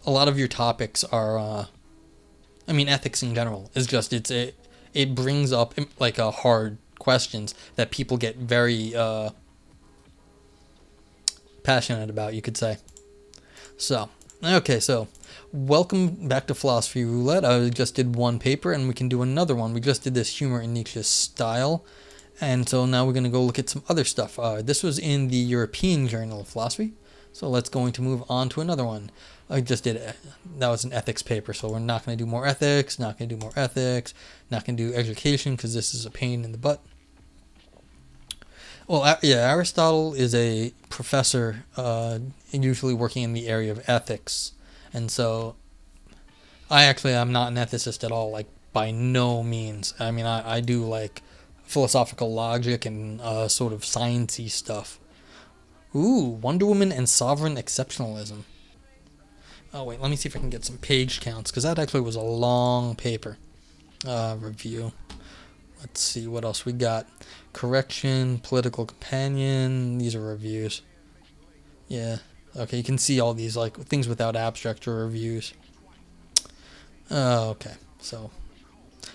a lot of your topics are, I mean, ethics in general is just it brings up like hard questions that people get very passionate about, you could say. So, okay, so welcome back to Philosophy Roulette. I just did one paper and we can do another one. We just did this humor in Nietzsche's style. And so now we're going to go look at some other stuff. This was in the European Journal of Philosophy. So let's going to move on to another one. I just did that was an ethics paper, so we're not going to do more ethics, not going to do more ethics, not going to do education because this is a pain in the butt. Well, yeah, Aristotle is a professor, usually working in the area of ethics, and so I'm not an ethicist at all, like by no means. I mean, I do like philosophical logic and sort of sciencey stuff. Ooh, Wonder Woman and sovereign exceptionalism. Oh wait, let me see if I can get some page counts because that actually was a long paper. Review. Let's see what else we got. Correction, political companion. These are reviews. Yeah. Okay, you can see all these like things without abstract or reviews. Okay, so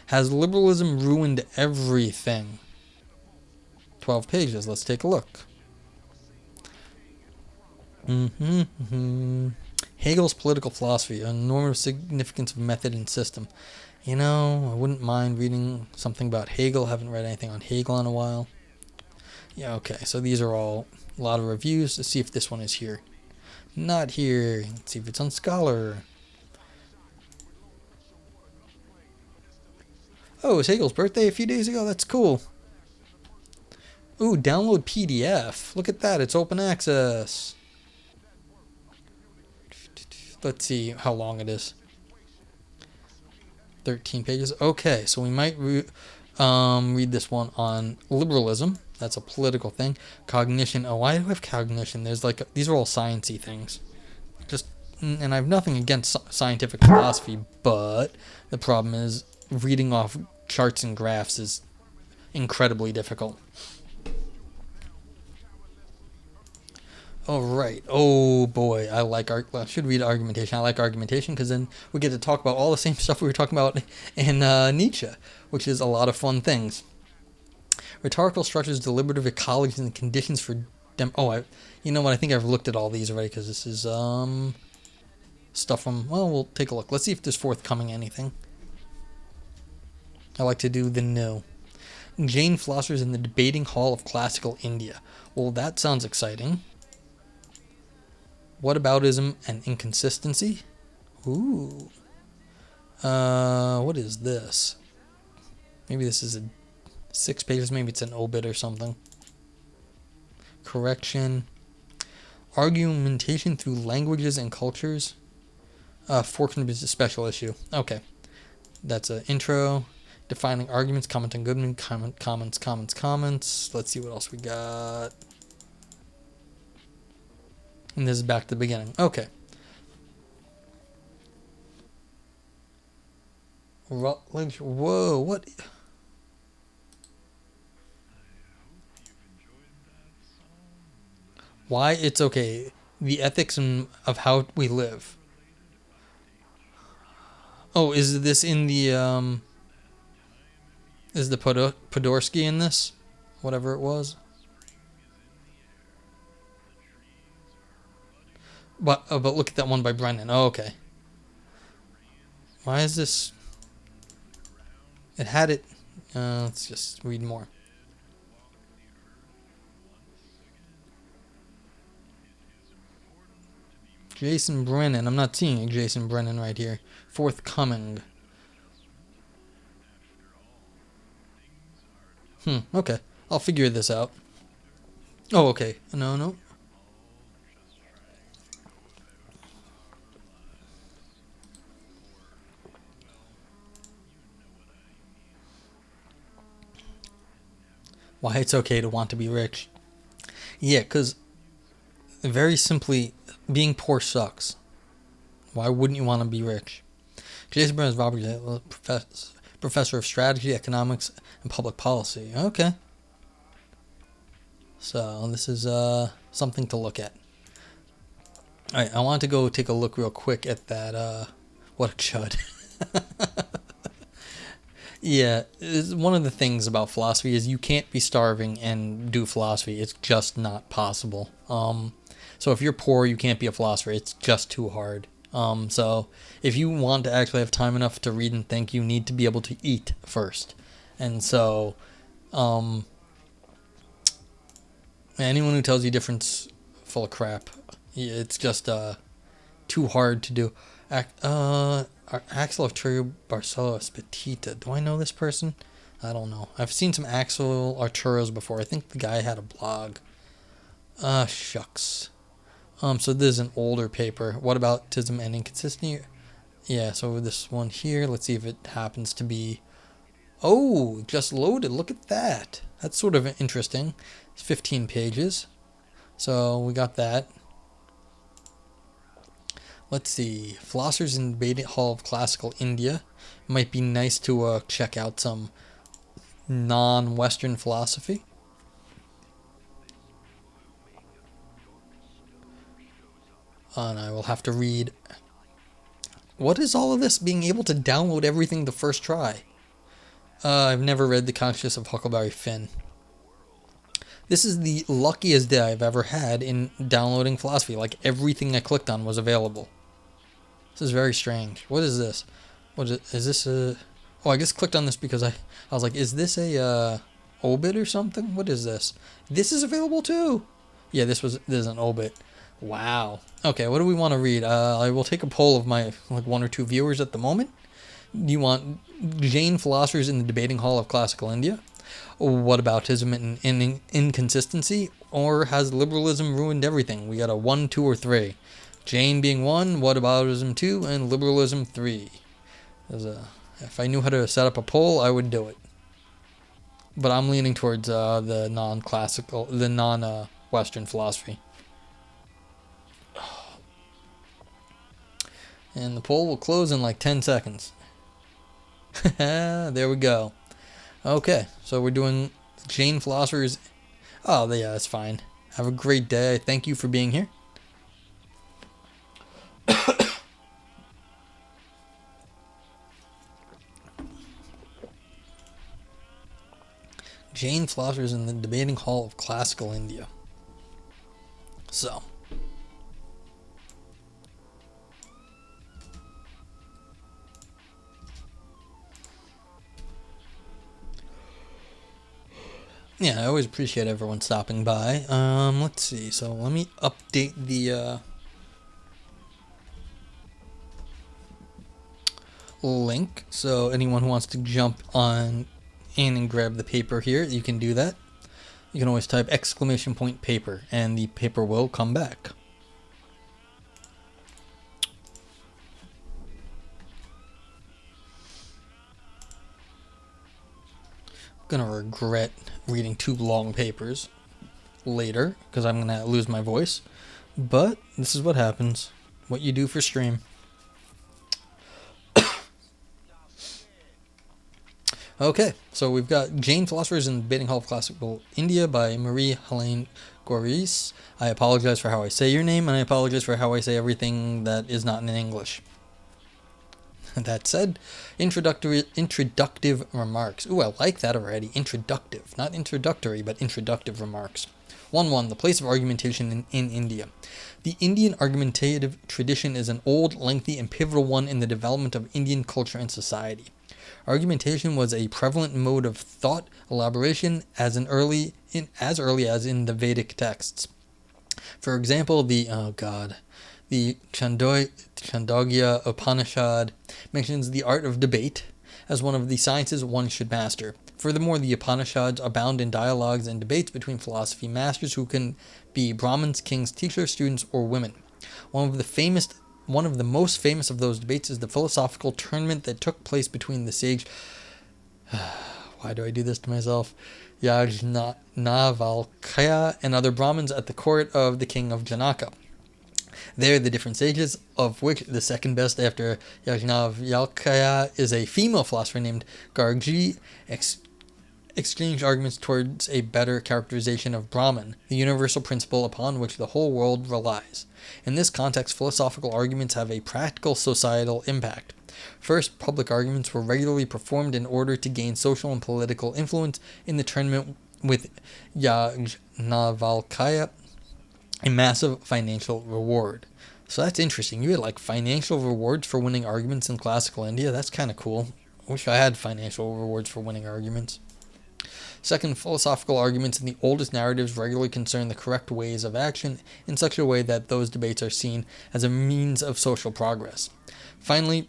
has liberalism ruined everything? 12 pages. Let's take a look. Hegel's political philosophy, a normative significance of method and system. You know, I wouldn't mind reading something about Hegel. Haven't read anything on Hegel in a while. Yeah, okay, so these are all a lot of reviews. Let's see if this one is here. Not here. Let's see if it's on Scholar. Oh, it was Hegel's birthday a few days ago? That's cool. Ooh, download PDF. Look at that, it's open access. Let's see how long it is. 13 pages. Okay, so we might read this one on liberalism. That's a political thing. Cognition. Oh, why do I have cognition? There's like these are all sciencey things. And I have nothing against scientific philosophy, but the problem is reading off charts and graphs is incredibly difficult. All right. Oh boy, I should read argumentation. I like argumentation because then we get to talk about all the same stuff we were talking about in Nietzsche, which is a lot of fun things. Rhetorical structures, deliberative ecologies, and conditions for you know what? I think I've looked at all these already because this is stuff from. Well, we'll take a look. Let's see if there's forthcoming anything. I like to do the no. Jain Philosophers in the Debating Hall of Classical India. Well, that sounds exciting. Whataboutism and inconsistency? Ooh. What is this? Maybe this is 6 pages. Maybe it's an obit or something. Correction. Argumentation through languages and cultures. Fortune is a special issue. Okay. That's an intro. Defining arguments, comment on Goodman, comments. Let's see what else we got. And this is back to the beginning. Okay. Rutledge. Whoa, what? Why it's okay. The ethics of how we live. Oh, is this in the, is the Podorsky in this? Whatever it was. But look at that one by Brennan. Oh, okay. Why is this? It had it. Let's just read more. Jason Brennan. I'm not seeing a Jason Brennan right here. Forthcoming. Okay. I'll figure this out. Oh, okay. No. Why it's okay to want to be rich. Yeah, because very simply, being poor sucks. Why wouldn't you want to be rich? Jason Brennan is Robert professor of strategy, economics, and public policy. Okay. So this is something to look at. Alright, I want to go take a look real quick at that, what a chud. Yeah, one of the things about philosophy is you can't be starving and do philosophy. It's just not possible. So if you're poor, you can't be a philosopher. It's just too hard. So if you want to actually have time enough to read and think, you need to be able to eat first. And so, anyone who tells you different's full of crap. It's just too hard to do. Axel of Trio Barcelos Petita. Do I know this person? I don't know. I've seen some Axel Arturos before. I think the guy had a blog. Shucks. So this is an older paper. What about tism and inconsistency? Yeah, so this one here, let's see if it happens to be... Oh, just loaded. Look at that. That's sort of interesting. It's 15 pages. So we got that. Let's see. Philosophers in the Debating Hall of Classical India. Might be nice to check out some non-Western philosophy. And I will have to read. What is all of this? Being able to download everything the first try. I've never read The Conscience of Huckleberry Finn. This is the luckiest day I've ever had in downloading philosophy. Like, everything I clicked on was available. This is very strange. What is this? What is it? Is this a... Oh, I just clicked on this because I was like, is this a obit or something? What is this? This is available too. Yeah, this is an obit. Wow. Okay, what do we want to read? I will take a poll of my one or two viewers at the moment. Do you want Jain Philosophers in the Debating Hall of Classical India? What about tism and inconsistency? Or has liberalism ruined everything? We got a 1, 2, or 3. Jain being 1, whataboutism 2, and liberalism 3. If I knew how to set up a poll, I would do it. But I'm leaning towards the non-classical, the non-Western philosophy. And the poll will close in like 10 seconds. There we go. Okay, so we're doing Jain Philosophers. Oh, yeah, that's fine. Have a great day. Thank you for being here. Jain Philosophers in the Debating Hall of Classical India. So. Yeah, I always appreciate everyone stopping by. Let's see. So let me update the link. So anyone who wants to jump on in and grab the paper here, you can do that. You can always type !paper and the paper will come back. Gonna regret reading 2 long papers later because I'm gonna lose my voice, but this is what happens. What you do for stream. Okay, so we've got Jain Philosophers in the Debating Hall of Classical India by Marie-Hélène Gorisse. I apologize for how I say your name, and I apologize for how I say everything that is not in English. That said, introductive remarks. Ooh, I like that already. Introductive. Not introductory, but introductive remarks. 1.1. The place of argumentation in India. The Indian argumentative tradition is an old, lengthy, and pivotal one in the development of Indian culture and society. Argumentation was a prevalent mode of thought elaboration as early as in the Vedic texts. For example, the Chandogya Upanishad mentions the art of debate as one of the sciences one should master. Furthermore, the Upanishads abound in dialogues and debates between philosophy masters who can be Brahmins, kings, teachers, students, or women. One of the most famous of those debates is the philosophical tournament that took place between the sage... Why do I do this to myself? Yajnavalkya and other Brahmins at the court of the king of Janaka. There, the different sages, of which the second best after Yajnavalkya is a female philosopher named Gargi, exchange arguments towards a better characterization of Brahman, the universal principle upon which the whole world relies. In this context, philosophical arguments have a practical societal impact. First, public arguments were regularly performed in order to gain social and political influence in the tournament with Yajnavalkya, a massive financial reward. So that's interesting. You had like financial rewards for winning arguments in classical India. That's kind of cool. I wish I had financial rewards for winning arguments. Second, philosophical arguments in the oldest narratives regularly concern the correct ways of action in such a way that those debates are seen as a means of social progress. Finally,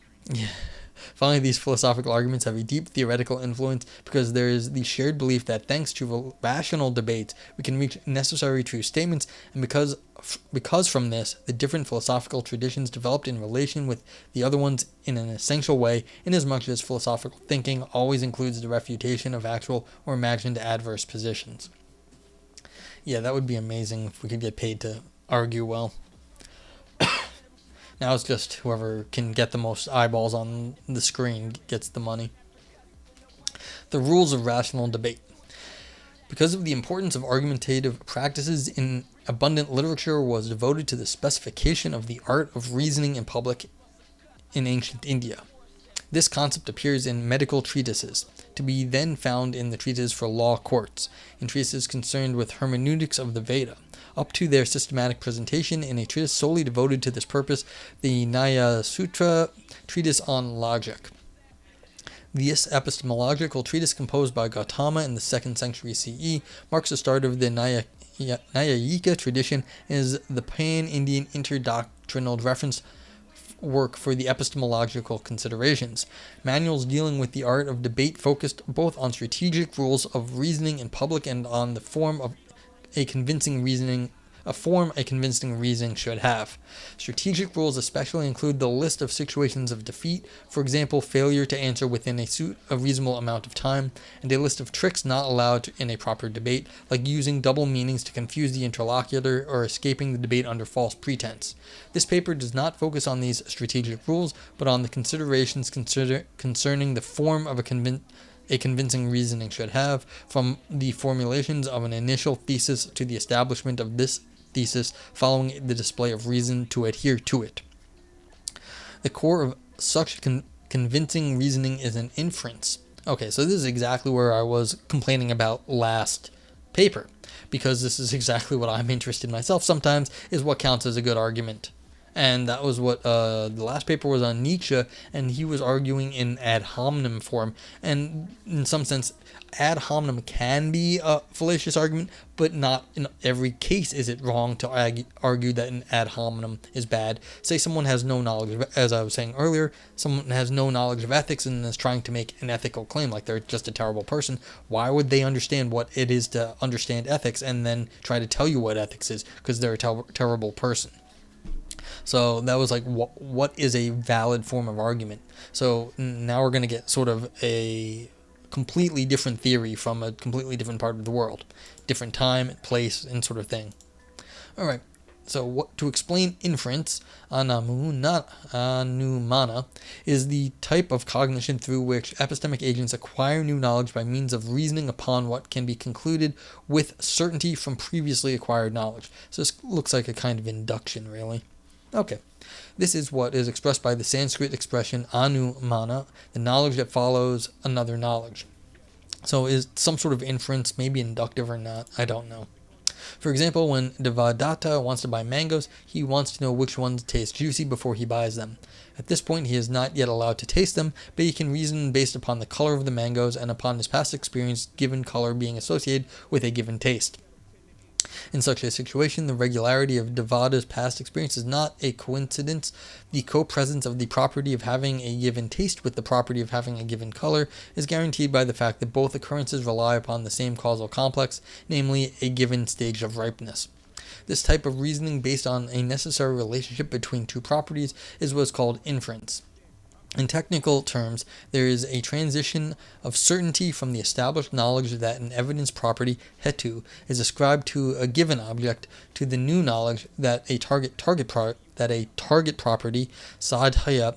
these philosophical arguments have a deep theoretical influence because there is the shared belief that thanks to rational debates we can reach necessary true statements, and because from this the different philosophical traditions developed in relation with the other ones in an essential way, inasmuch as philosophical thinking always includes the refutation of actual or imagined adverse positions. Yeah, that would be amazing if we could get paid to argue well. Now it's just whoever can get the most eyeballs on the screen gets the money. The rules of rational debate. Because of the importance of argumentative practices in abundant literature was devoted to the specification of the art of reasoning in public in ancient India. This concept appears in medical treatises, to be then found in the treatises for law courts, in treatises concerned with hermeneutics of the Veda, up to their systematic presentation in a treatise solely devoted to this purpose, the Nyaya Sutra treatise on logic. This epistemological treatise, composed by Gautama in the 2nd century CE, marks the start of the Nyayika tradition and is the pan-Indian interdoctrinal reference work for the epistemological considerations. Manuals dealing with the art of debate focused both on strategic rules of reasoning in public and on the form a convincing reasoning should have. Strategic rules especially include the list of situations of defeat, for example, failure to answer within a reasonable amount of time, and a list of tricks not allowed in a proper debate, like using double meanings to confuse the interlocutor or escaping the debate under false pretense. This paper does not focus on these strategic rules, but on the considerations concerning the form of a convincing reasoning should have, from the formulations of an initial thesis to the establishment of this thesis following the display of reason to adhere to it. The core of such convincing reasoning is an inference. Okay, so this is exactly where I was complaining about last paper, because this is exactly what I'm interested in myself sometimes, is what counts as a good argument. And that was what the last paper was on Nietzsche, and he was arguing in ad hominem form. And in some sense, ad hominem can be a fallacious argument, but not in every case is it wrong to argue that an ad hominem is bad. Say someone has no knowledge, as I was saying earlier, someone has no knowledge of ethics and is trying to make an ethical claim, like they're just a terrible person. Why would they understand what it is to understand ethics and then try to tell you what ethics is? Because they're a terrible person. So that was like, what is a valid form of argument? So now we're going to get sort of a completely different theory from a completely different part of the world. Different time, place, and sort of thing. All right. So to explain inference, anumana is the type of cognition through which epistemic agents acquire new knowledge by means of reasoning upon what can be concluded with certainty from previously acquired knowledge. So this looks like a kind of induction, really. Okay, this is what is expressed by the Sanskrit expression anumana, the knowledge that follows another knowledge. So is some sort of inference, maybe inductive or not, I don't know. For example, when Devadatta wants to buy mangoes, he wants to know which ones taste juicy before he buys them. At this point, he is not yet allowed to taste them, but he can reason based upon the color of the mangoes and upon his past experience, given color being associated with a given taste. In such a situation, the regularity of Devadatta's past experience is not a coincidence. The co-presence of the property of having a given taste with the property of having a given color is guaranteed by the fact that both occurrences rely upon the same causal complex, namely a given stage of ripeness. This type of reasoning based on a necessary relationship between two properties is what is called inference. In technical terms, there is a transition of certainty from the established knowledge that an evidence property, hetu, is ascribed to a given object to the new knowledge that a target property, sadhya,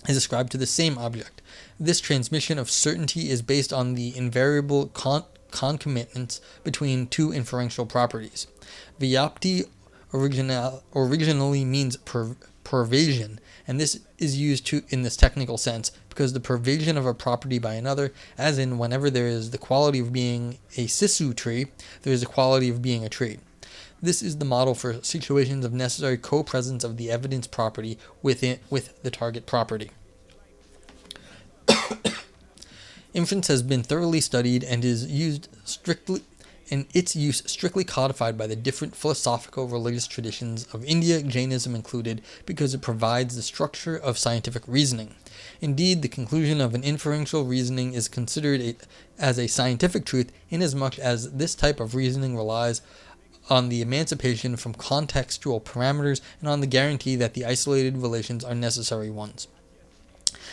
is ascribed to the same object. This transmission of certainty is based on the invariable concomitance between two inferential properties. Vyapti originally means pervasion, and this is used in this technical sense because the pervasion of a property by another, as in whenever there is the quality of being a sisu tree, there is a quality of being a tree. This is the model for situations of necessary co-presence of the evidence property with the target property. Inference has been thoroughly studied and its use strictly codified by the different philosophical religious traditions of India, Jainism included, because it provides the structure of scientific reasoning. Indeed, the conclusion of an inferential reasoning is considered as a scientific truth inasmuch as this type of reasoning relies on the emancipation from contextual parameters and on the guarantee that the isolated relations are necessary ones.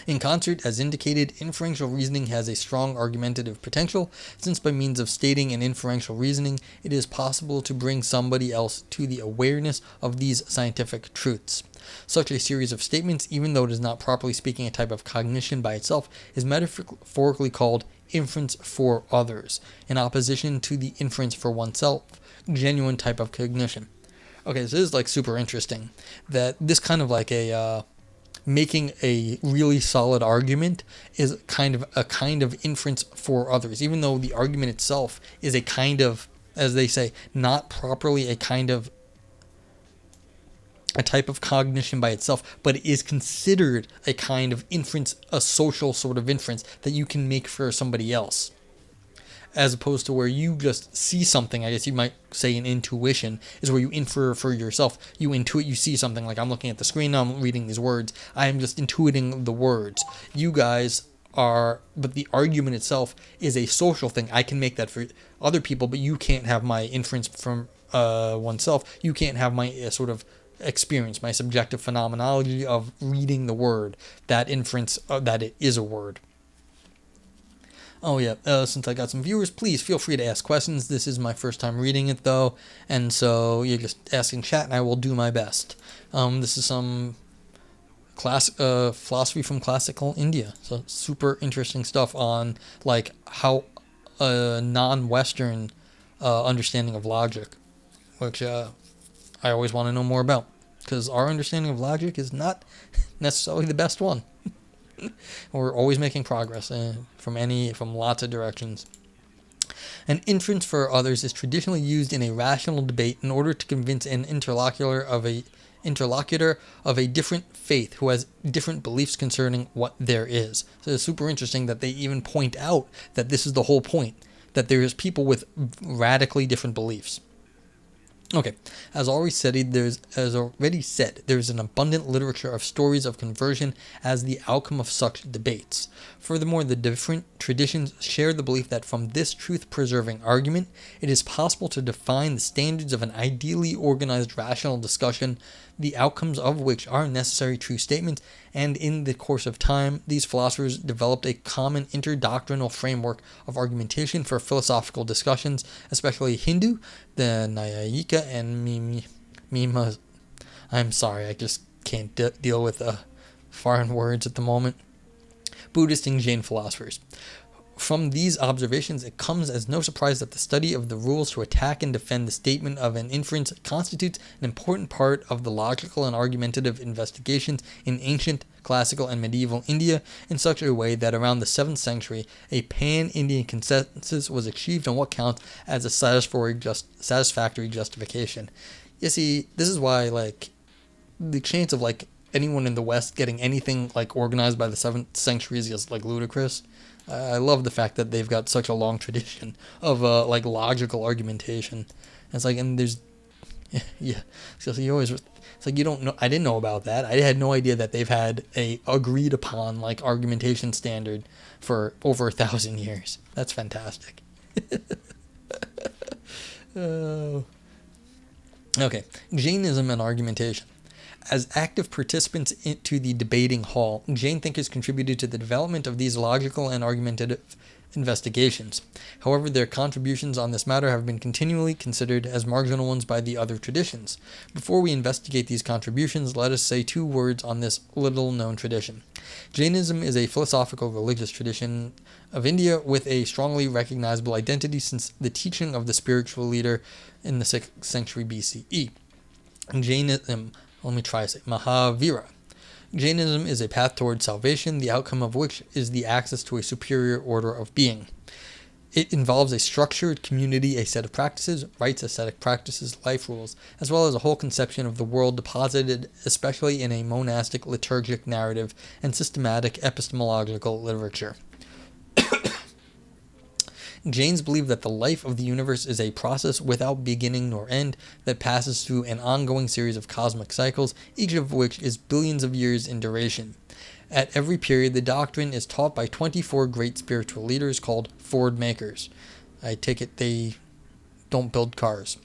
In concert, as indicated, inferential reasoning has a strong argumentative potential, since by means of stating an inferential reasoning, it is possible to bring somebody else to the awareness of these scientific truths. Such a series of statements, even though it is not properly speaking a type of cognition by itself, is metaphorically called inference for others, in opposition to the inference for oneself, genuine type of cognition. Okay, so this is like super interesting, that this kind of like a making a really solid argument is kind of inference for others, even though the argument itself is a kind of, as they say, not properly a type of cognition by itself, but it is considered a kind of inference, a social sort of inference that you can make for somebody else. As opposed to where you just see something, I guess you might say an intuition, is where you infer for yourself. You intuit, you see something, like I'm looking at the screen now, I'm reading these words, I am just intuiting the words. You guys are, but the argument itself is a social thing. I can make that for other people, but you can't have my inference from oneself. You can't have my sort of experience, my subjective phenomenology of reading the word, that inference that it is a word. Oh yeah, since I got some viewers, please feel free to ask questions. This is my first time reading it though, and so you're just asking chat and I will do my best. This is some philosophy from classical India, so super interesting stuff on like how a non-Western understanding of logic, which I always want to know more about, because our understanding of logic is not necessarily the best one. We're always making progress from lots of directions. An inference for others is traditionally used in a rational debate in order to convince an interlocutor of a different faith who has different beliefs concerning what there is. So it's super interesting that they even point out that this is the whole point, that there is people with radically different beliefs. Okay, as already said, there's an abundant literature of stories of conversion as the outcome of such debates. Furthermore, the different traditions share the belief that from this truth-preserving argument, it is possible to define the standards of an ideally organized rational discussion, the outcomes of which are necessary true statements, and in the course of time, these philosophers developed a common interdoctrinal framework of argumentation for philosophical discussions, especially Hindu, the Nyayika, and Mima. I'm sorry, I just can't deal with foreign words at the moment. Buddhist and Jain philosophers. From these observations, it comes as no surprise that the study of the rules to attack and defend the statement of an inference constitutes an important part of the logical and argumentative investigations in ancient, classical, and medieval India in such a way that around the 7th century, a pan-Indian consensus was achieved on what counts as a satisfactory justification. You see, this is why, like, the chance of, like, anyone in the West getting anything, like, organized by the 7th century is just, like, ludicrous. I love the fact that they've got such a long tradition of like logical argumentation. It's like, and there's, yeah. So you always, it's like you don't know. I didn't know about that. I had no idea that they've had a agreed upon like argumentation standard for over 1,000 years. That's fantastic. Oh. Okay, Jainism and argumentation. As active participants into the debating hall, Jain thinkers contributed to the development of these logical and argumentative investigations. However, their contributions on this matter have been continually considered as marginal ones by the other traditions. Before we investigate these contributions, let us say 2 words on this little-known tradition. Jainism is a philosophical religious tradition of India with a strongly recognizable identity since the teaching of the spiritual leader in the 6th century BCE. Jainism, Mahavira. Jainism is a path toward salvation, the outcome of which is the access to a superior order of being. It involves a structured community, a set of practices, rites, ascetic practices, life rules, as well as a whole conception of the world deposited especially in a monastic liturgic narrative and systematic epistemological literature. Jains believe that the life of the universe is a process without beginning nor end that passes through an ongoing series of cosmic cycles, each of which is billions of years in duration. At every period, the doctrine is taught by 24 great spiritual leaders called Ford makers. I take it they don't build cars,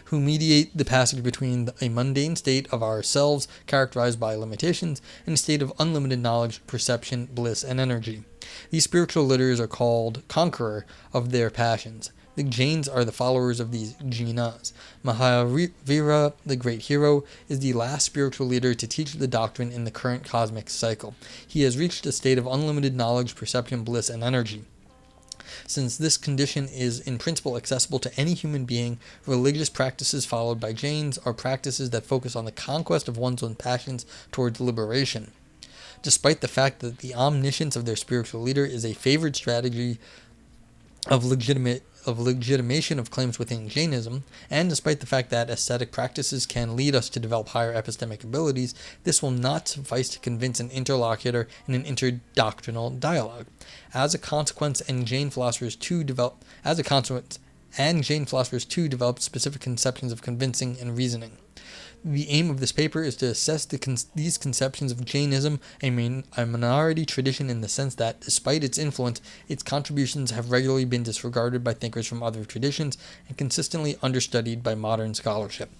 who mediate the passage between a mundane state of ourselves characterized by limitations and a state of unlimited knowledge, perception, bliss, and energy. These spiritual leaders are called conqueror of their passions. The Jains are the followers of these Jinas. Mahavira, the great hero, is the last spiritual leader to teach the doctrine in the current cosmic cycle. He has reached a state of unlimited knowledge, perception, bliss, and energy. Since this condition is in principle accessible to any human being, religious practices followed by Jains are practices that focus on the conquest of one's own passions towards liberation. Despite the fact that the omniscience of their spiritual leader is a favored strategy of legitimation of claims within Jainism, and despite the fact that ascetic practices can lead us to develop higher epistemic abilities, this will not suffice to convince an interlocutor in an interdoctrinal dialogue. As a consequence, Jain philosophers too develop specific conceptions of convincing and reasoning. The aim of this paper is to assess these conceptions of Jainism, a minority tradition in the sense that, despite its influence, its contributions have regularly been disregarded by thinkers from other traditions and consistently understudied by modern scholarship.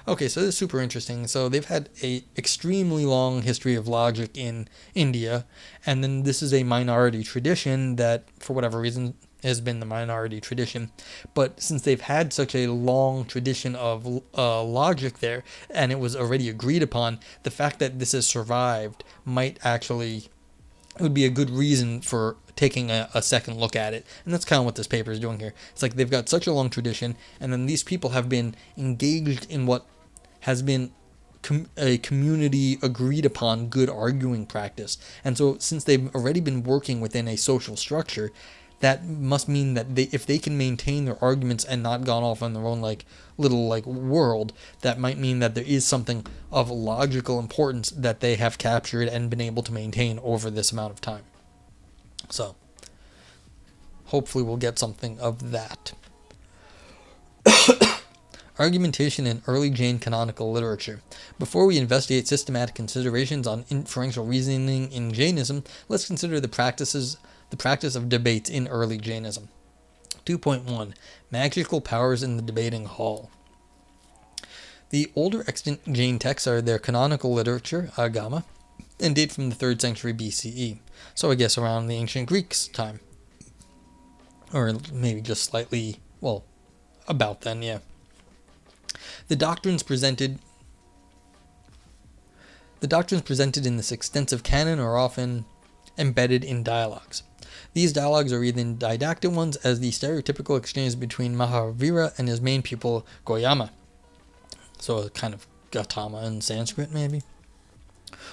Okay, so this is super interesting. So they've had a extremely long history of logic in India, and then this is a minority tradition that, for whatever reason, has been the minority tradition. But since they've had such a long tradition of logic there, and it was already agreed upon, the fact that this has survived might actually, it would be a good reason for taking a second look at it. And that's kind of what this paper is doing here. It's like they've got such a long tradition, and then these people have been engaged in what has been a community agreed upon good arguing practice. And so since they've already been working within a social structure, that must mean that if they can maintain their arguments and not gone off on their own little world, that might mean that there is something of logical importance that they have captured and been able to maintain over this amount of time. So hopefully we'll get something of that. Argumentation in early Jain canonical literature. Before we investigate systematic considerations on inferential reasoning in Jainism, let's consider the practice of debates in early Jainism. 2.1 Magical powers in the debating hall. The older extant Jain texts are their canonical literature, Agama, and date from the 3rd century BCE. So I guess around the ancient Greeks' time. Or maybe just slightly, about then, yeah. The doctrines presented in this extensive canon are often embedded in dialogues. These dialogues are either didactic ones, as the stereotypical exchange between Mahavira and his main pupil Goyama, so a kind of Gautama in Sanskrit maybe,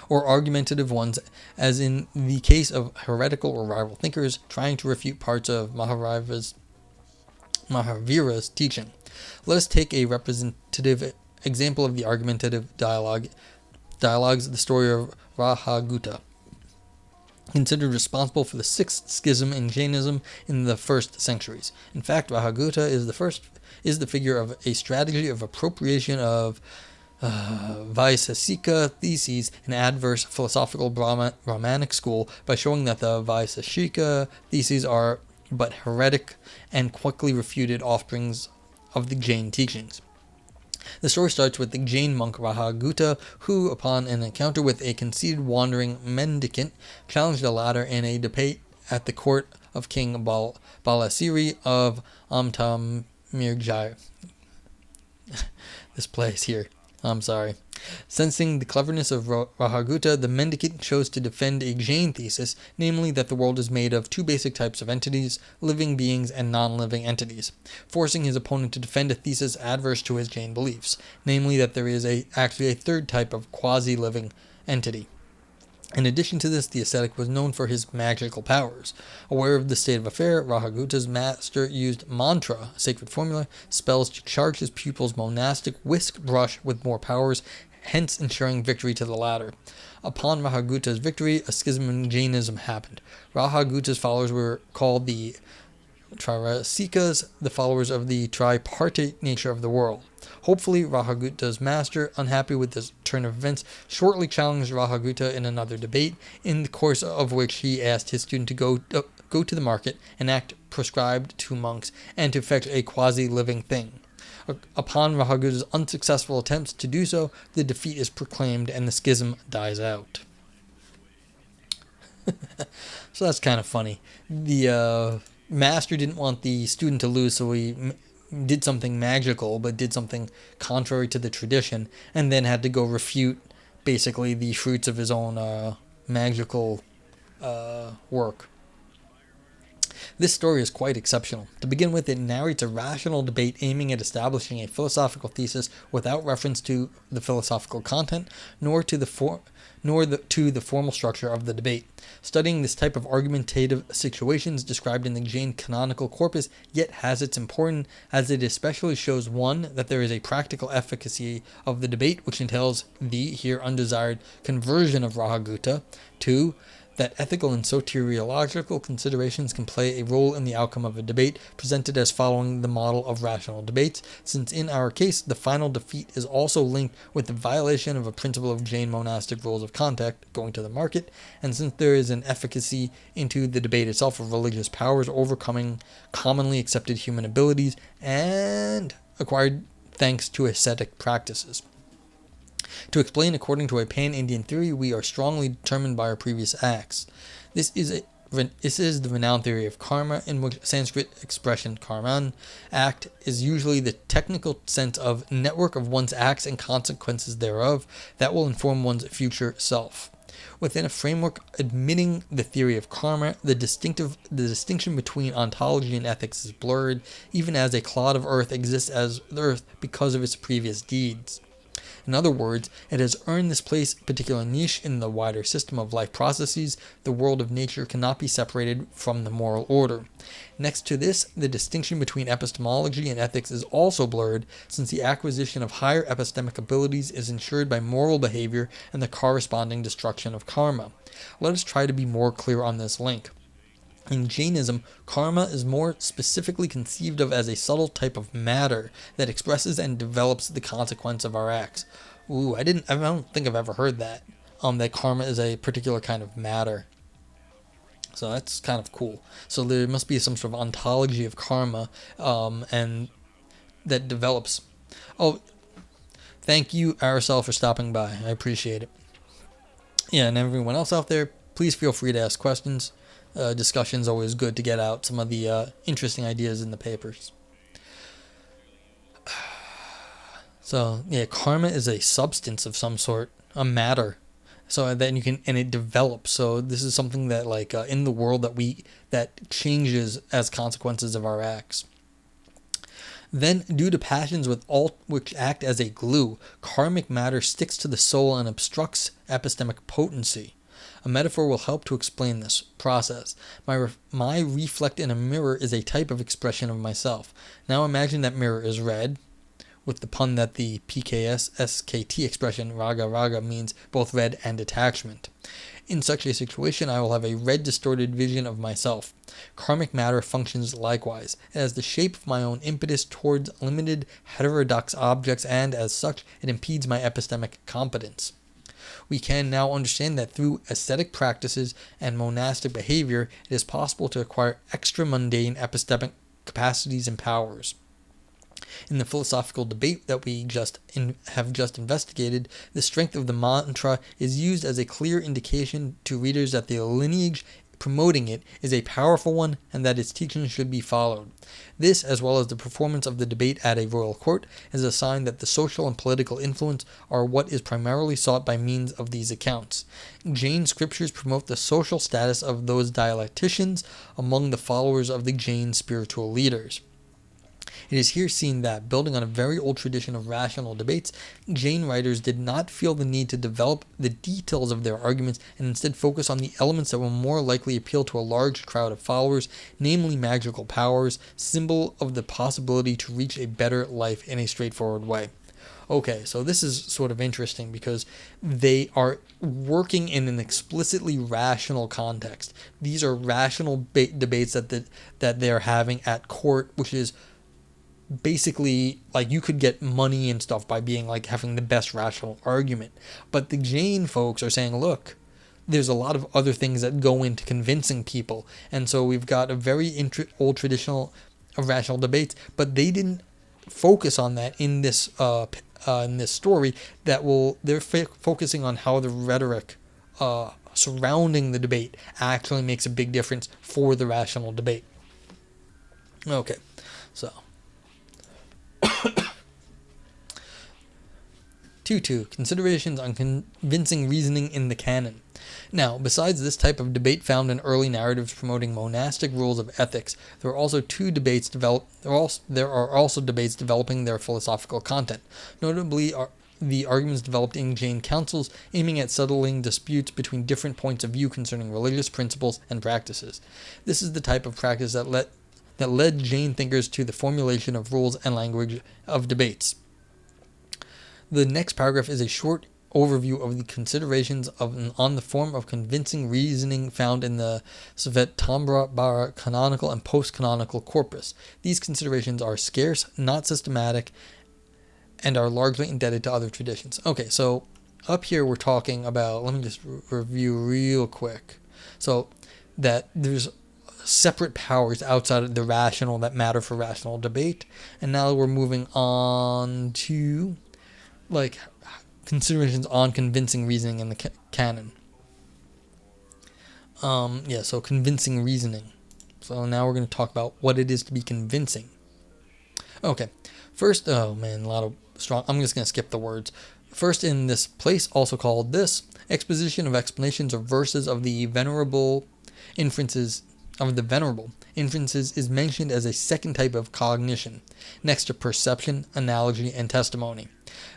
or argumentative ones, as in the case of heretical or rival thinkers trying to refute parts of Mahavira's teaching. Let us take a representative example of the argumentative dialogues, the story of Rahagutta, considered responsible for the 6th schism in Jainism in the 1st centuries. In fact, Rahagutta is the figure of a strategy of appropriation of Vaisesika theses, an adverse philosophical Brahmanic school, by showing that the Vaisesika theses are but heretic and quickly refuted offsprings of the Jain teachings. The story starts with the Jain monk Rahagutta, who, upon an encounter with a conceited wandering mendicant, challenged the latter in a debate at the court of King Balasiri of Amtamirjaya. This place here. I'm sorry. Sensing the cleverness of Rahagutta, the mendicant chose to defend a Jain thesis, namely that the world is made of two basic types of entities, living beings and non-living entities, forcing his opponent to defend a thesis adverse to his Jain beliefs, namely that there is actually a third type of quasi-living entity. In addition to this, the ascetic was known for his magical powers. Aware of the state of affair, Rahagutta's master used mantra, a sacred formula, spells to charge his pupil's monastic whisk brush with more powers, hence ensuring victory to the latter. Upon Rahagutta's victory, a schism in Jainism happened. Rahagutta's followers were called the Trairasikas, the followers of the tripartite nature of the world. Hopefully, Rahagutta's master, unhappy with this turn of events, shortly challenged Rahagutta in another debate, in the course of which he asked his student to go to the market and act prescribed to monks, and to fetch a quasi-living thing. Upon Rahagutta's unsuccessful attempts to do so, the defeat is proclaimed and the schism dies out. So that's kind of funny. The master didn't want the student to lose, so he did something magical, but did something contrary to the tradition, and then had to go refute basically the fruits of his own magical work. This story is quite exceptional. To begin with, it narrates a rational debate aiming at establishing a philosophical thesis without reference to the philosophical content, nor to the formal structure of the debate. Studying this type of argumentative situations described in the Jain canonical corpus yet has its importance, as it especially shows, 1, that there is a practical efficacy of the debate, which entails the here undesired conversion of Rahagutta, 2, that ethical and soteriological considerations can play a role in the outcome of a debate presented as following the model of rational debates, since in our case the final defeat is also linked with the violation of a principle of Jain monastic rules of conduct, going to the market, and since there is an efficacy into the debate itself of religious powers overcoming commonly accepted human abilities and acquired thanks to ascetic practices. To explain according to a pan-Indian theory, we are strongly determined by our previous acts. This is the renowned theory of karma, in which Sanskrit expression karman, act, is usually the technical sense of network of one's acts and consequences thereof that will inform one's future self. Within a framework admitting the theory of karma, the distinction between ontology and ethics is blurred, even as a clod of earth exists as the earth because of its previous deeds. In other words, it has earned this place particular niche in the wider system of life processes. The world of nature cannot be separated from the moral order. Next to this, the distinction between epistemology and ethics is also blurred, since the acquisition of higher epistemic abilities is ensured by moral behavior and the corresponding destruction of karma. Let us try to be more clear on this link. In Jainism, karma is more specifically conceived of as a subtle type of matter that expresses and develops the consequence of our acts. I don't think I've ever heard that. That karma is a particular kind of matter. So that's kind of cool. So there must be some sort of ontology of karma, and that develops. Oh, thank you, Aracel, for stopping by. I appreciate it. Yeah, and everyone else out there, please feel free to ask questions. Discussion's always good to get out some of the interesting ideas in the papers. So yeah, karma is a substance of some sort, a matter. So then it develops. So this is something that in the world that changes as consequences of our acts. Then, due to passions which act as a glue, karmic matter sticks to the soul and obstructs epistemic potency. A metaphor will help to explain this process. My reflect in a mirror is a type of expression of myself. Now imagine that mirror is red, with the pun that the PKS-SKT expression raga means both red and attachment. In such a situation, I will have a red distorted vision of myself. Karmic matter functions likewise. It has the shape of my own impetus towards limited heterodox objects, and as such, it impedes my epistemic competence. We can now understand that through ascetic practices and monastic behavior, it is possible to acquire extra-mundane epistemic capacities and powers. In the philosophical debate that we have just investigated, the strength of the mantra is used as a clear indication to readers that the lineage promoting it is a powerful one and that its teachings should be followed. This, as well as the performance of the debate at a royal court, is a sign that the social and political influence are what is primarily sought by means of these accounts. Jain scriptures promote the social status of those dialecticians among the followers of the Jain spiritual leaders. It is here seen that, building on a very old tradition of rational debates, Jain writers did not feel the need to develop the details of their arguments and instead focus on the elements that will more likely appeal to a large crowd of followers, namely magical powers, symbol of the possibility to reach a better life in a straightforward way. Okay, so this is sort of interesting because they are working in an explicitly rational context. These are rational debates that they're having at court, which is basically like you could get money and stuff by being like having the best rational argument. But the Jain folks are saying, look, there's a lot of other things that go into convincing people. And so we've got a very old traditional of rational debates, but they didn't focus on that in this story. They're focusing on how the rhetoric surrounding the debate actually makes a big difference for the rational debate. Okay, so 2.2 Considerations on convincing reasoning in the canon. Now, besides this type of debate found in early narratives promoting monastic rules of ethics, there are also debates developing their philosophical content. Notably, the arguments developed in Jain councils aiming at settling disputes between different points of view concerning religious principles and practices. This is the type of practice that led Jain thinkers to the formulation of rules and language of debates. The next paragraph is a short overview of the considerations on the form of convincing reasoning found in the Svetambrata canonical and post-canonical corpus. These considerations are scarce, not systematic, and are largely indebted to other traditions. Okay, so up here we're talking about, let me just review real quick. So that there's separate powers outside of the rational that matter for rational debate. And now we're moving on to like considerations on convincing reasoning in the canon. So convincing reasoning. So now we're going to talk about what it is to be convincing. Okay, first, a lot of strong, I'm just going to skip the words. First, in this place, also called this, exposition of explanations of verses of the venerable inferences is mentioned as a second type of cognition, next to perception, analogy, and testimony.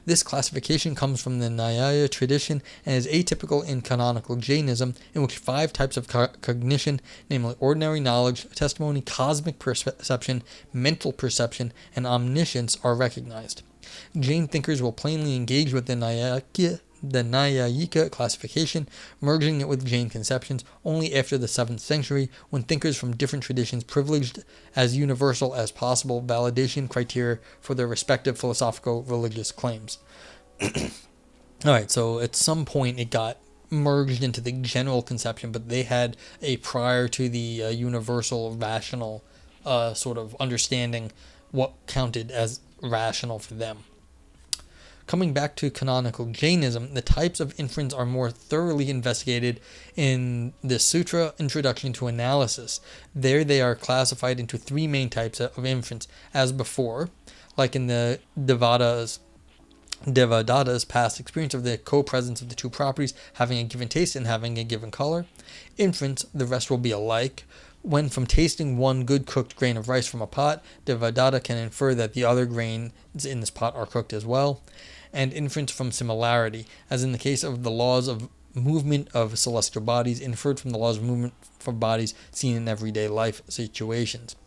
This classification comes from the Nyaya tradition and is atypical in canonical Jainism, in which 5 types of cognition, namely ordinary knowledge, testimony, cosmic perception, mental perception, and omniscience, are recognized. Jain thinkers will plainly engage with the Nyayika classification, merging it with Jain conceptions only after the 7th century, when thinkers from different traditions privileged as universal as possible validation criteria for their respective philosophical religious claims. Alright, so at some point it got merged into the general conception, but they had a prior to the universal rational sort of understanding what counted as rational for them. Coming back to canonical Jainism, the types of inference are more thoroughly investigated in the Sutra Introduction to Analysis. There they are classified into 3 main types of inference, as before, like in the Devadatta's past experience of the co-presence of the 2 properties, having a given taste and having a given color. Inference, the rest will be alike. When from tasting one good cooked grain of rice from a pot, Devadatta can infer that the other grains in this pot are cooked as well. And inference from similarity, as in the case of the laws of movement of celestial bodies, inferred from the laws of movement for bodies seen in everyday life situations.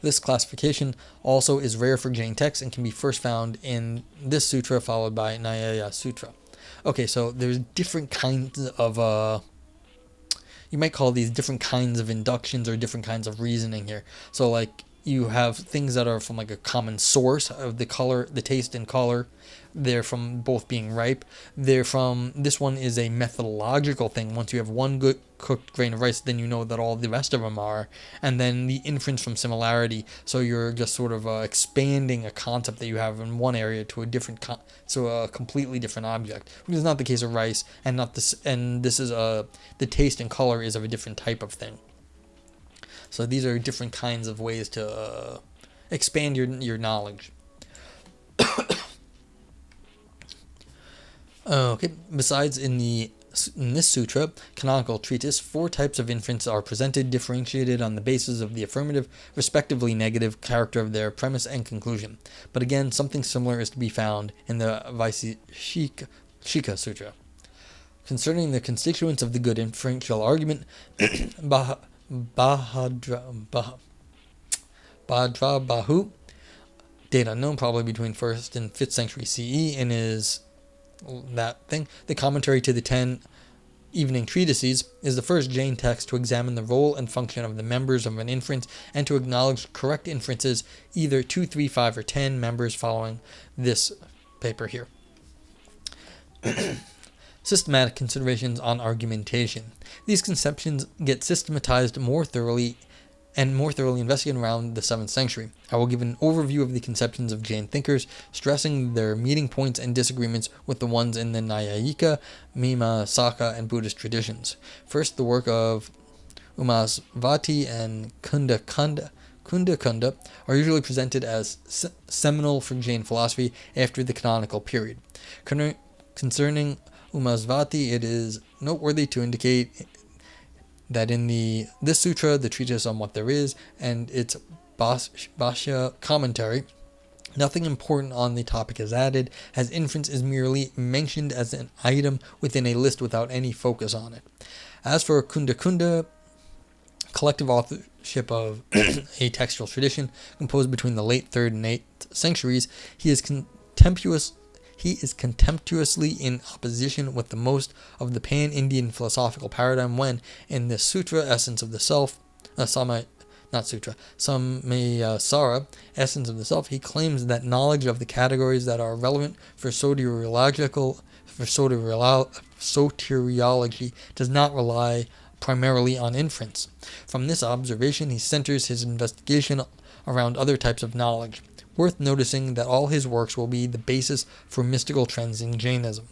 This classification also is rare for Jain texts and can be first found in this sutra, followed by Nyaya Sutra. Okay, so there's different kinds of you might call these different kinds of inductions or different kinds of reasoning here. So like you have things that are from like a common source of the color, the taste and color. They're from both being ripe. This one is a methodological thing. Once you have one good cooked grain of rice, then you know that all the rest of them are. And then the inference from similarity. So you're just sort of expanding a concept that you have in one area to a different, a completely different object, which is not the case of rice, and not this. And this is the taste and color is of a different type of thing. So these are different kinds of ways to expand your knowledge. Okay. Besides, in this sutra, canonical treatise, 4 types of inference are presented, differentiated on the basis of the affirmative, respectively negative, character of their premise and conclusion. But again, something similar is to be found in the Vaisheshika Sutra. Concerning the constituents of the good inferential argument, Bhadrabahu, date unknown, probably between 1st and 5th century CE, and is the commentary to the 10 evening treatises, is the first Jain text to examine the role and function of the members of an inference and to acknowledge correct inferences, either 2, 3, 5, or 10 members following this paper here. Systematic considerations on argumentation. These conceptions get systematized more thoroughly investigated around the 7th century. I will give an overview of the conceptions of Jain thinkers, stressing their meeting points and disagreements with the ones in the Nyayika, Mimamsaka, and Buddhist traditions. First, the work of Umasvati and Kunda are usually presented as seminal for Jain philosophy after the canonical period. Concerning Umasvati, it is noteworthy to indicate that in this sutra, the treatise on what there is, and its Bhashya commentary, nothing important on the topic is added, as inference is merely mentioned as an item within a list without any focus on it. As for Kunda, collective authorship of a textual tradition composed between the late 3rd and 8th centuries, he is contemptuously in opposition with the most of the pan-Indian philosophical paradigm when, in the Sutra Essence of the Self, Samyasara, Essence of the Self, he claims that knowledge of the categories that are relevant for soteriology does not rely primarily on inference. From this observation, he centers his investigation around other types of knowledge. Worth noticing that all his works will be the basis for mystical trends in Jainism.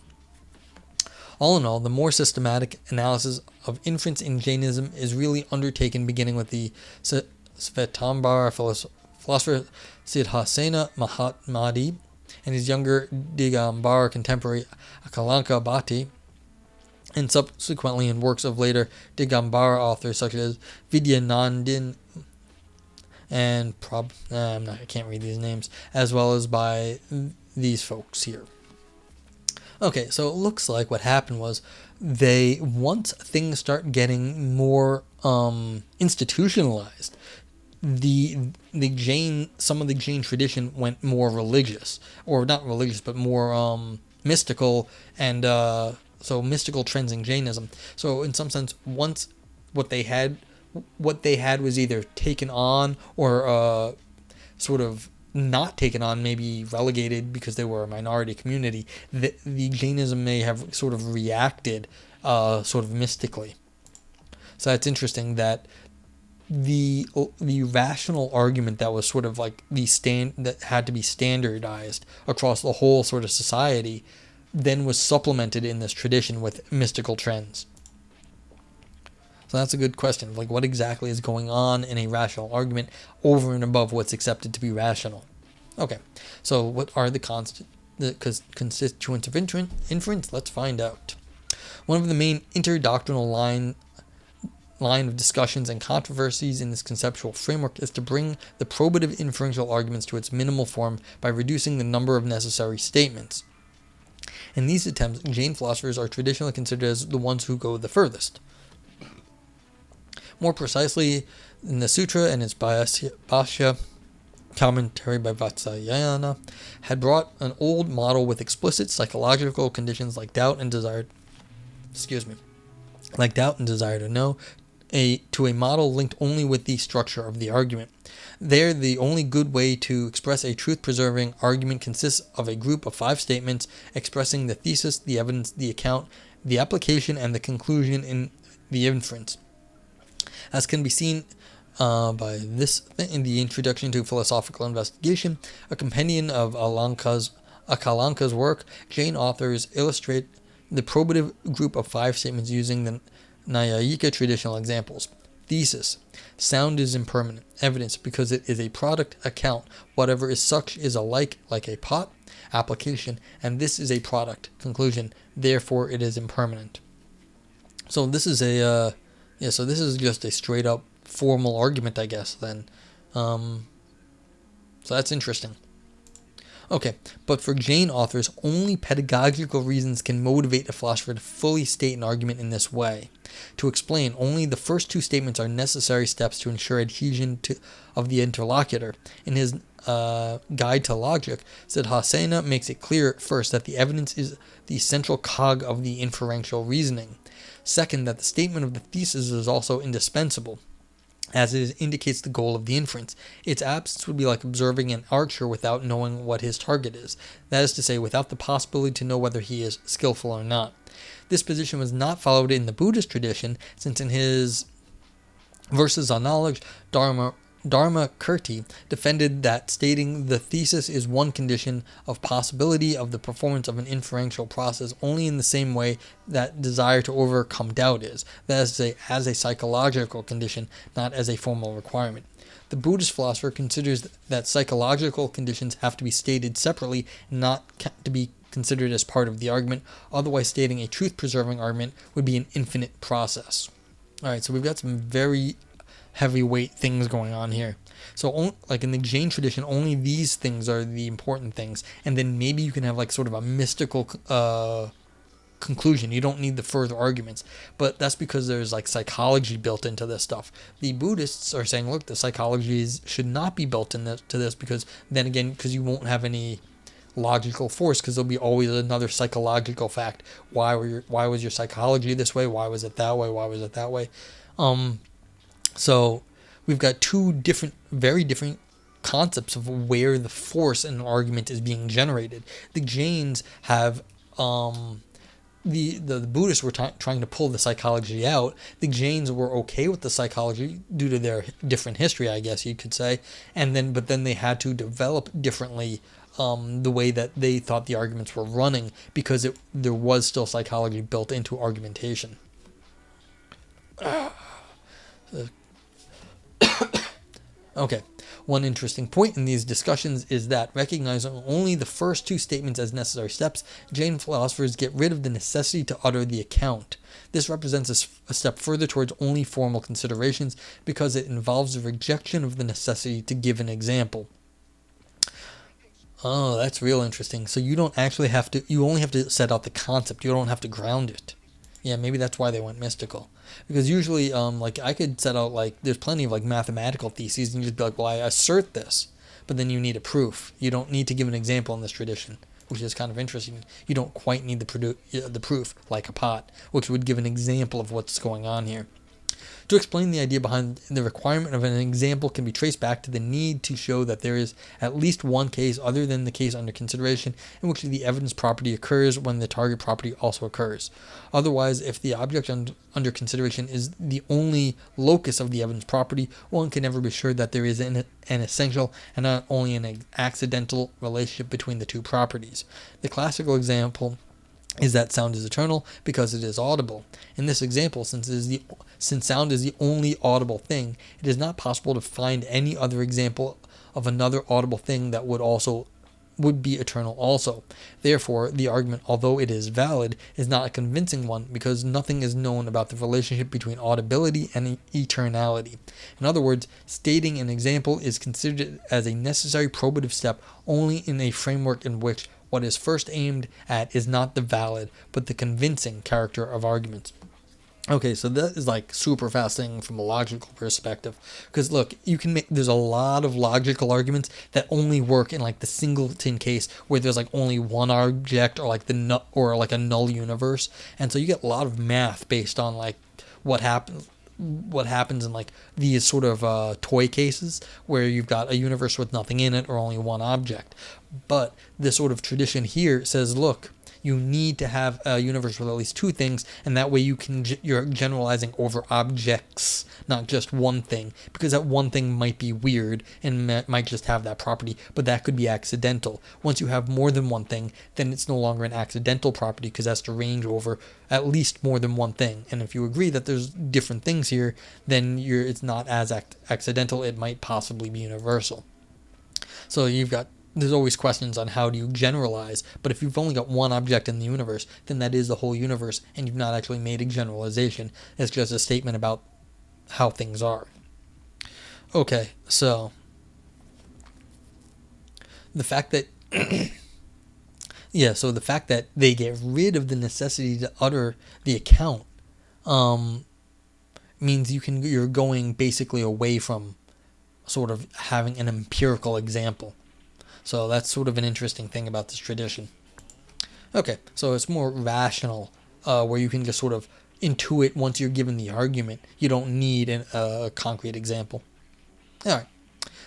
All in all, the more systematic analysis of inference in Jainism is really undertaken beginning with the Svetambar philosopher Siddhasena Mahatmadi and his younger Digambar contemporary Akalanka Bhatti, and subsequently in works of later Digambar authors such as Vidyanandin and I can't read these names, as well as by these folks here. Okay, so it looks like what happened was once things start getting more institutionalized, some of the Jain tradition went more religious, or not religious, but more mystical, and so mystical trends in Jainism. So in some sense, once what they had was either taken on or sort of not taken on, maybe relegated because they were a minority community, the Jainism may have sort of reacted sort of mystically. So that's interesting that the rational argument that was sort of like that had to be standardized across the whole sort of society then was supplemented in this tradition with mystical trends. So that's a good question. Like, what exactly is going on in a rational argument over and above what's accepted to be rational? Okay, so what are the constituents of inference? Let's find out. One of the main interdoctrinal line of discussions and controversies in this conceptual framework is to bring the probative inferential arguments to its minimal form by reducing the number of necessary statements. In these attempts, Jain philosophers are traditionally considered as the ones who go the furthest. More precisely, in the sutra and its Bhashya commentary by Vatsyayana had brought an old model with explicit psychological conditions like doubt and desire to know, to a model linked only with the structure of the argument. There, the only good way to express a truth-preserving argument consists of a group of 5 statements expressing the thesis, the evidence, the account, the application, and the conclusion in the inference. As can be seen by this in the Introduction to Philosophical Investigation, a compendium of Akalanka's work, Jain authors illustrate the probative group of 5 statements using the Nyayika traditional examples. Thesis. Sound is impermanent. Evidence, because it is a product. Account. Whatever is such is alike, like a pot. Application. And this is a product. Conclusion. Therefore, it is impermanent. So this is so this is just a straight up formal argument, I guess, then. So that's interesting. Okay, but for Jain authors, only pedagogical reasons can motivate a philosopher to fully state an argument in this way. To explain, only the first 2 statements are necessary steps to ensure adhesion of the interlocutor. In his Guide to Logic, Siddhasena makes it clear first that the evidence is the central cog of the inferential reasoning. Second, that the statement of the thesis is also indispensable, as it indicates the goal of the inference. Its absence would be like observing an archer without knowing what his target is. That is to say, without the possibility to know whether he is skillful or not. This position was not followed in the Buddhist tradition, since in his Verses on Knowledge, Dharmakirti defended that stating the thesis is one condition of possibility of the performance of an inferential process only in the same way that desire to overcome doubt is, that is to say, as a psychological condition, not as a formal requirement. The Buddhist philosopher considers that psychological conditions have to be stated separately and not to be considered as part of the argument, otherwise stating a truth-preserving argument would be an infinite process. Alright, so we've got some very heavyweight things going on here. So, like in the Jain tradition, only these things are the important things, and then maybe you can have like sort of a mystical conclusion. You don't need the further arguments, but that's because there's like psychology built into this stuff. The Buddhists are saying, look, the psychologies should not be built into this, because then again, because you won't have any logical force, because there'll be always another psychological fact. Why was your psychology this way? Why was it that way? Why was it that way? So we've got 2 very different concepts of where the force in an argument is being generated. The Jains have the Buddhists were trying to pull the psychology out. The Jains were okay with the psychology due to their different history, I guess you could say, but then they had to develop differently the way that they thought the arguments were running, because there was still psychology built into argumentation. Okay, one interesting point in these discussions is that, recognizing only the first 2 statements as necessary steps, Jain philosophers get rid of the necessity to utter the account. This represents a step further towards only formal considerations, because it involves the rejection of the necessity to give an example. Oh, that's real interesting. So you don't actually have to, you only have to set out the concept. You don't have to ground it. Yeah, maybe that's why they went mystical. Because usually, like, I could set out, like, there's plenty of, like, mathematical theses, and you just be like, well, I assert this. But then you need a proof. You don't need to give an example in this tradition, which is kind of interesting. You don't quite need the proof, like a pot, which would give an example of what's going on here. To explain the idea behind the requirement of an example can be traced back to the need to show that there is at least one case other than the case under consideration in which the evidence property occurs when the target property also occurs. Otherwise, if the object under consideration is the only locus of the evidence property, one can never be sure that there is an essential and not only an accidental relationship between the 2 properties. The classical example is that sound is eternal because it is audible. In this example, since sound is the only audible thing, it is not possible to find any other example of another audible thing that would be eternal also. Therefore, the argument, although it is valid, is not a convincing one, because nothing is known about the relationship between audibility and eternality. In other words, stating an example is considered as a necessary probative step only in a framework in which what is first aimed at is not the valid, but the convincing character of arguments. Okay, so that is like super fascinating from a logical perspective. Because look, there's a lot of logical arguments that only work in like the singleton case where there's like only one object, or like a null universe. And so you get a lot of math based on like what happens, what happens in like these sort of toy cases where you've got a universe with nothing in it or only one object. But this sort of tradition here says, look, you need to have a universe with at least two things, and that way you're generalizing over objects, not just one thing, because that one thing might be weird and might just have that property, but that could be accidental. Once you have more than one thing, then it's no longer an accidental property because it has to range over at least more than one thing. And if you agree that there's different things here, then it's not as accidental. It might possibly be universal. So there's always questions on how do you generalize, but if you've only got one object in the universe, then that is the whole universe, and you've not actually made a generalization. It's just a statement about how things are. Okay, so the fact that the fact that they get rid of the necessity to utter the account means you're going basically away from sort of having an empirical example. So that's sort of an interesting thing about this tradition. Okay, so it's more rational, where you can just sort of intuit once you're given the argument. You don't need a concrete example. All right,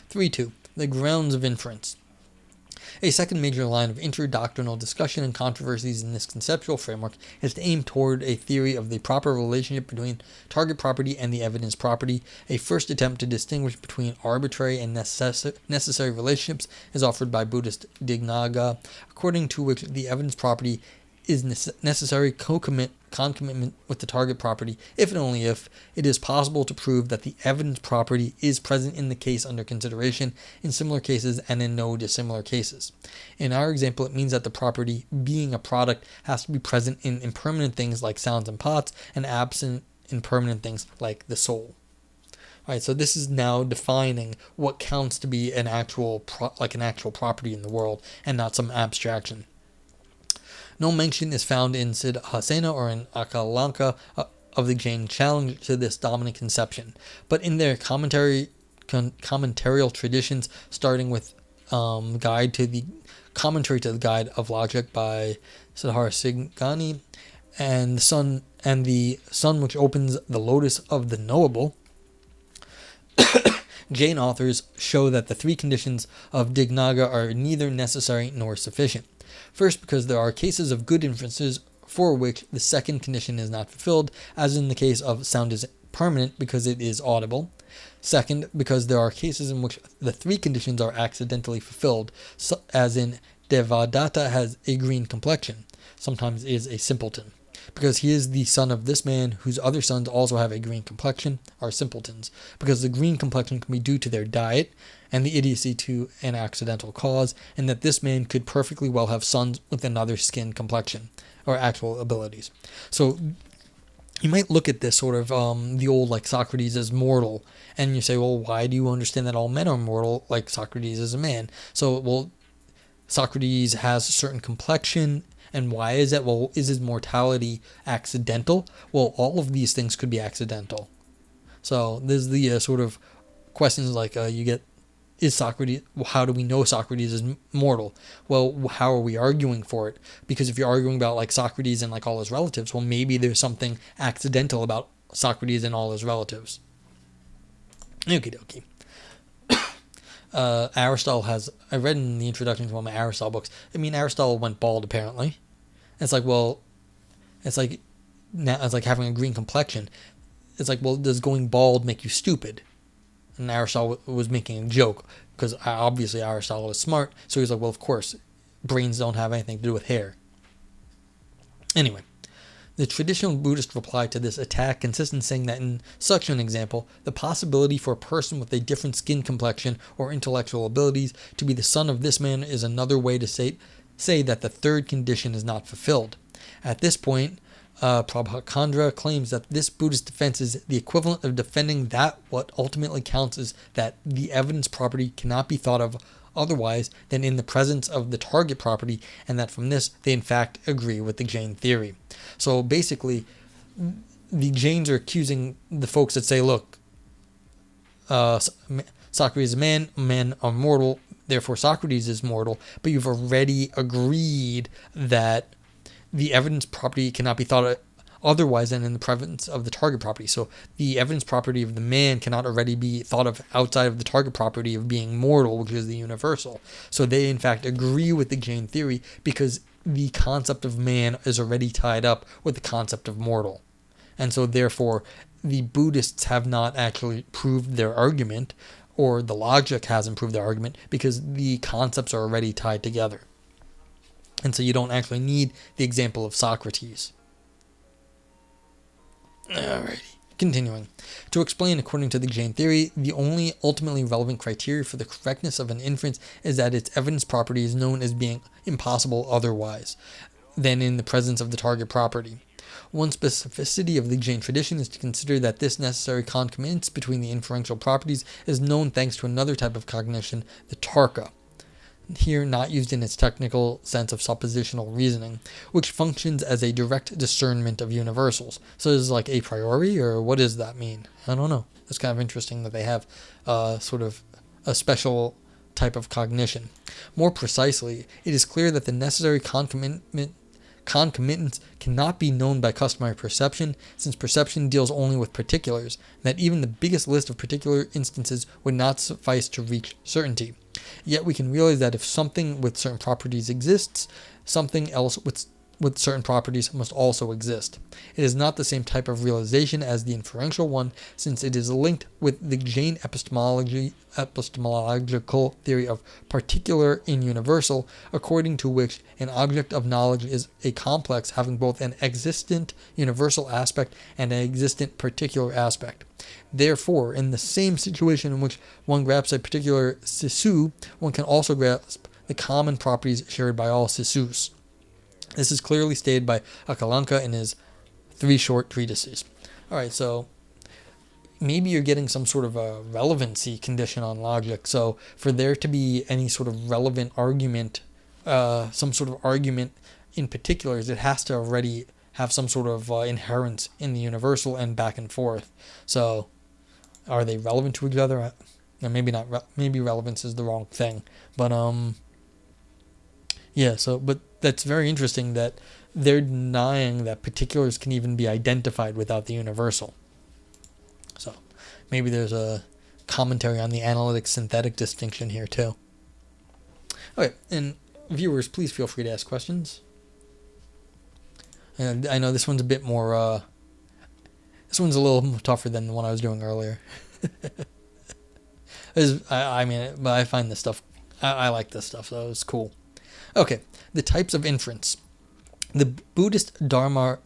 3.2, the grounds of inference. A second major line of interdoctrinal discussion and controversies in this conceptual framework is to aim toward a theory of the proper relationship between target property and the evidence property. A first attempt to distinguish between arbitrary and necessary relationships is offered by Buddhist Dignaga, according to which the evidence property is necessary concomitant with the target property if and only if it is possible to prove that the evidence property is present in the case under consideration in similar cases and in no dissimilar cases. In our example, it means that the property, being a product, has to be present in impermanent things like sounds and pots and absent in permanent things like the soul. All right, so this is now defining what counts to be an actual property in the world and not some abstraction. No mention is found in Siddhasena or in Akalanka of the Jain challenge to this dominant conception, but in their commentarial traditions, starting with Guide to the Commentary to the Guide of Logic by Siddhar Singhani, and the sun which opens the lotus of the knowable, Jain authors show that the three conditions of Dignaga are neither necessary nor sufficient. First, because there are cases of good inferences for which the second condition is not fulfilled, as in the case of sound is permanent because it is audible. Second, because there are cases in which the three conditions are accidentally fulfilled, as in Devadatta has a green complexion, sometimes is a simpleton. Because he is the son of this man, whose other sons also have a green complexion, are simpletons. Because the green complexion can be due to their diet, and the idiocy to an accidental cause, and that this man could perfectly well have sons with another skin complexion, or actual abilities. So you might look at this sort of the old like Socrates as mortal, and you say, well, why do you understand that all men are mortal, like Socrates is a man? So, well, Socrates has a certain complexion. And why is that? Well, is his mortality accidental? Well, all of these things could be accidental. So there's the sort of questions like you get, is Socrates, how do we know Socrates is mortal? Well, how are we arguing for it? Because if you're arguing about like Socrates and like all his relatives, well, maybe there's something accidental about Socrates and all his relatives. Okie dokie. Aristotle has, I read in the introduction to one of my Aristotle books, Aristotle went bald apparently. It's like, well, it's like having a green complexion. It's like, well, does going bald make you stupid? And Aristotle was making a joke, because obviously Aristotle was smart, so he's like, well, of course, brains don't have anything to do with hair. Anyway. The traditional Buddhist reply to this attack consists in saying that in such an example, the possibility for a person with a different skin complexion or intellectual abilities to be the son of this man is another way to say that the third condition is not fulfilled. At this point, Prabhakandra claims that this Buddhist defense is the equivalent of defending that what ultimately counts is that the evidence property cannot be thought of otherwise than in the presence of the target property, and that from this they in fact agree with the Jain theory. So basically, the Jains are accusing the folks that say, look, Socrates is a man, men are mortal, therefore Socrates is mortal, but you've already agreed that the evidence property cannot be thought otherwise than in the presence of the target property. So the evidence property of the man cannot already be thought of outside of the target property of being mortal, which is the universal. So they in fact agree with the Jain theory because the concept of man is already tied up with the concept of mortal. And so therefore the Buddhists have not actually proved their argument, or the logic hasn't proved their argument, because the concepts are already tied together. And so you don't actually need the example of Socrates. Alrighty. Continuing. To explain, according to the Jain theory, the only ultimately relevant criteria for the correctness of an inference is that its evidence property is known as being impossible otherwise than in the presence of the target property. One specificity of the Jain tradition is to consider that this necessary concomitance between the inferential properties is known thanks to another type of cognition, the tarka, here not used in its technical sense of suppositional reasoning, which functions as a direct discernment of universals. So is it like a priori, or what does that mean? I don't know. It's kind of interesting that they have sort of a special type of cognition. More precisely, it is clear that the necessary concomitants cannot be known by customary perception, since perception deals only with particulars, and that even the biggest list of particular instances would not suffice to reach certainty. Yet we can realize that if something with certain properties exists, something else with certain properties must also exist. It is not the same type of realization as the inferential one, since it is linked with the Jain epistemological theory of particular in universal, according to which an object of knowledge is a complex having both an existent universal aspect and an existent particular aspect. Therefore, in the same situation in which one grasps a particular sisu, one can also grasp the common properties shared by all sisus. This is clearly stated by Akalanka in his 3 short treatises. Alright, so maybe you're getting some sort of a relevancy condition on logic. So for there to be any sort of relevant argument, some sort of argument in particulars, it has to already have some sort of inherence in the universal and back and forth. So are they relevant to each other? Maybe not. Maybe relevance is the wrong thing. But yeah. So but that's very interesting that they're denying that particulars can even be identified without the universal. So maybe there's a commentary on the analytic-synthetic distinction here too. Okay, and viewers, please feel free to ask questions. And I know this one's a bit more, this one's a little more tougher than the one I was doing earlier. I mean, but I find this stuff, I like this stuff, so it's cool. Okay, the types of inference. The Buddhist Dharmakirti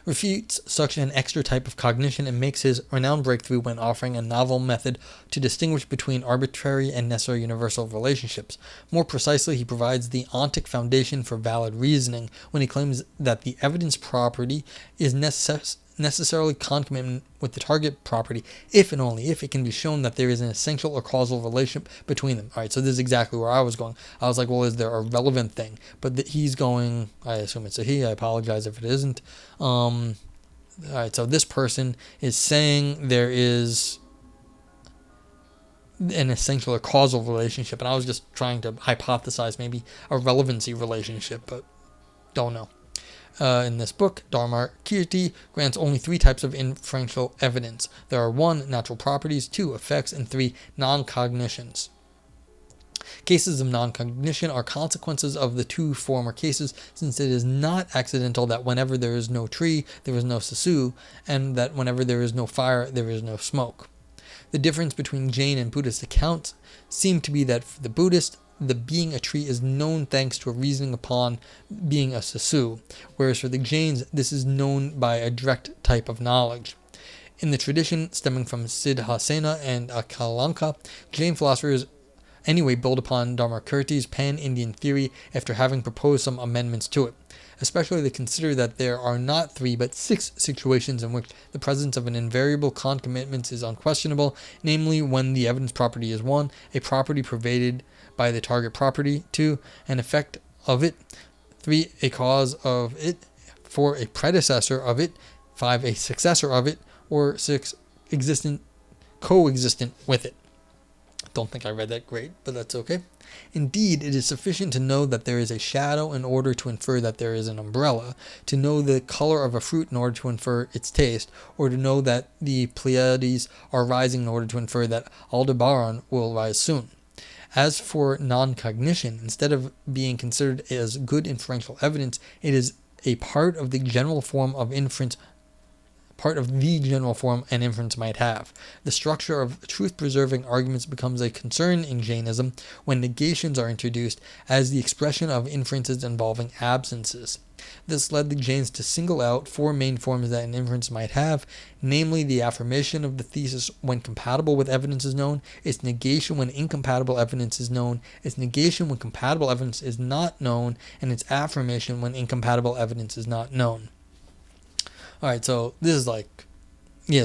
refutes such an extra type of cognition and makes his renowned breakthrough when offering a novel method to distinguish between arbitrary and necessary universal relationships. More precisely, he provides the ontic foundation for valid reasoning when he claims that the evidence property is necessarily concomitant with the target property if and only if it can be shown that there is an essential or causal relationship between them. Alright, so this is exactly where I was going. I was like, well, is there a relevant thing? But he's going, I assume it's a he, I apologize if it isn't. Alright, so this person is saying there is an essential or causal relationship, and I was just trying to hypothesize maybe a relevancy relationship, but don't know. In this book, Dharmakirti grants only 3 types of inferential evidence. There are 1, natural properties, 2, effects, and 3, non-cognitions. Cases of non-cognition are consequences of the 2 former cases, since it is not accidental that whenever there is no tree, there is no sisu, and that whenever there is no fire, there is no smoke. The difference between Jain and Buddhist accounts seem to be that for the Buddhist, the being a tree is known thanks to a reasoning upon being a sisu, whereas for the Jains, this is known by a direct type of knowledge. In the tradition stemming from Siddhasena and Akalanka, Jain philosophers anyway build upon Dharmakirti's pan-Indian theory after having proposed some amendments to it. Especially they consider that there are not 3 but 6 situations in which the presence of an invariable concomitant is unquestionable, namely when the evidence property is 1, a property pervaded by the target property, 2, an effect of it, 3, a cause of it, 4, a predecessor of it, 5, a successor of it, or 6, coexistent with it. don't think I read that great, but that's okay. Indeed, it is sufficient to know that there is a shadow in order to infer that there is an umbrella, to know the color of a fruit in order to infer its taste, or to know that the Pleiades are rising in order to infer that Aldebaran will rise soon. As for non-cognition, instead of being considered as good inferential evidence, it is a part of the general form of inference an inference might have. The structure of truth-preserving arguments becomes a concern in Jainism when negations are introduced as the expression of inferences involving absences. This led the Jains to single out four main forms that an inference might have, namely the affirmation of the thesis when compatible with evidence is known, its negation when incompatible evidence is known, its negation when compatible evidence is not known, and its affirmation when incompatible evidence is not known. Alright, so this is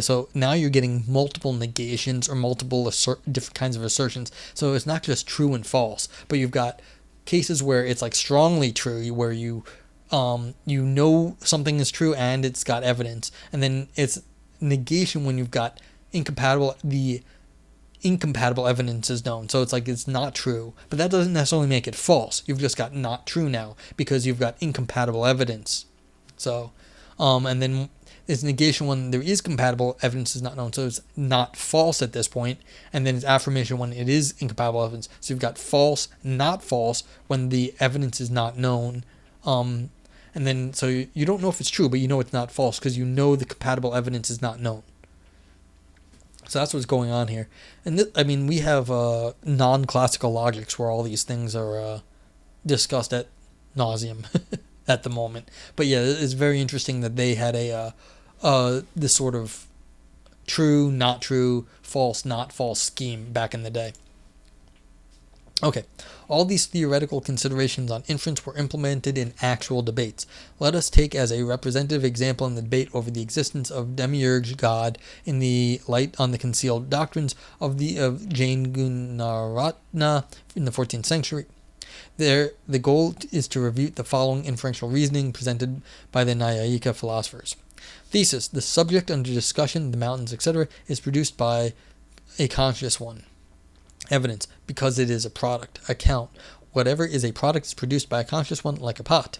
so now you're getting multiple negations or multiple different kinds of assertions. So it's not just true and false, but you've got cases where it's strongly true, where you know something is true and it's got evidence, and then it's negation when you've got incompatible evidence is known. So it's not true, but that doesn't necessarily make it false. You've just got not true now because you've got incompatible evidence. So and then it's negation when there is compatible evidence is not known, so it's not false at this point, and then it's affirmation when it is incompatible evidence. So you've got false, not false when the evidence is not known, and then so you don't know if it's true, but you know it's not false because you know the compatible evidence is not known. So that's what's going on here, and we have non-classical logics where all these things are discussed at nauseum. At the moment. But yeah, it's very interesting that they had this sort of true, not true, false, not false scheme back in the day. Okay, all these theoretical considerations on inference were implemented in actual debates. Let us take as a representative example in the debate over the existence of demiurge God in the light on the concealed doctrines of Jain Gunaratna in the 14th century. The goal is to refute the following inferential reasoning presented by the Nyayika philosophers. Thesis: the subject under discussion, the mountains, etc., is produced by a conscious one. Evidence: because it is a product. Account: whatever is a product is produced by a conscious one, like a pot.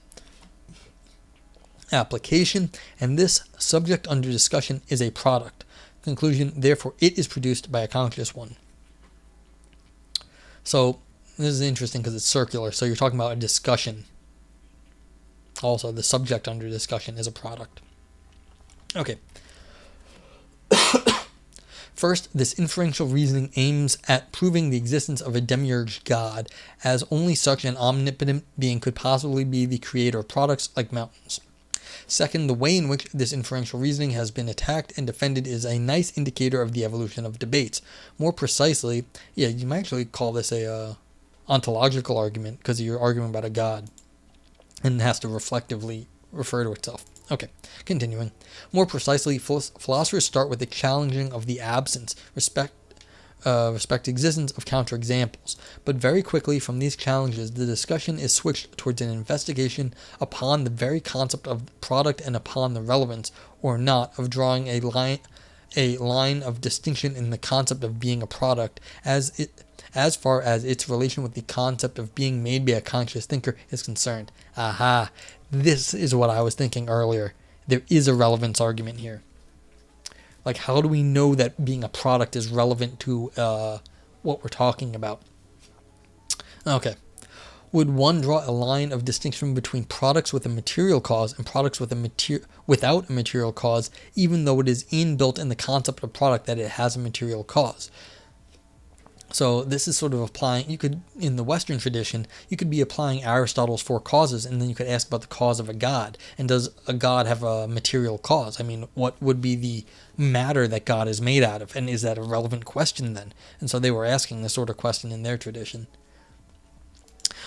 Application: and this subject under discussion is a product. Conclusion: therefore it is produced by a conscious one. So this is interesting because it's circular, so you're talking about a discussion. Also, the subject under discussion is a product. Okay. First, this inferential reasoning aims at proving the existence of a demiurge God, as only such an omnipotent being could possibly be the creator of products like mountains. Second, the way in which this inferential reasoning has been attacked and defended is a nice indicator of the evolution of debates. More precisely, you might actually call this a ontological argument because you're arguing about a God and it has to reflectively refer to itself. Okay, continuing. More precisely, philosophers start with the challenging of the absence, respect existence of counterexamples, but very quickly from these challenges the discussion is switched towards an investigation upon the very concept of product and upon the relevance, or not, of drawing a line of distinction in the concept of being a product as far as its relation with the concept of being made by a conscious thinker is concerned. Aha, this is what I was thinking earlier. There is a relevance argument here. How do we know that being a product is relevant to what we're talking about? Okay. Would one draw a line of distinction between products with a material cause and products without a material cause, even though it is inbuilt in the concept of product that it has a material cause? So this is sort of applying, in the Western tradition, you could be applying Aristotle's four causes, and then you could ask about the cause of a God. And does a God have a material cause? What would be the matter that God is made out of? And is that a relevant question then? And so they were asking this sort of question in their tradition.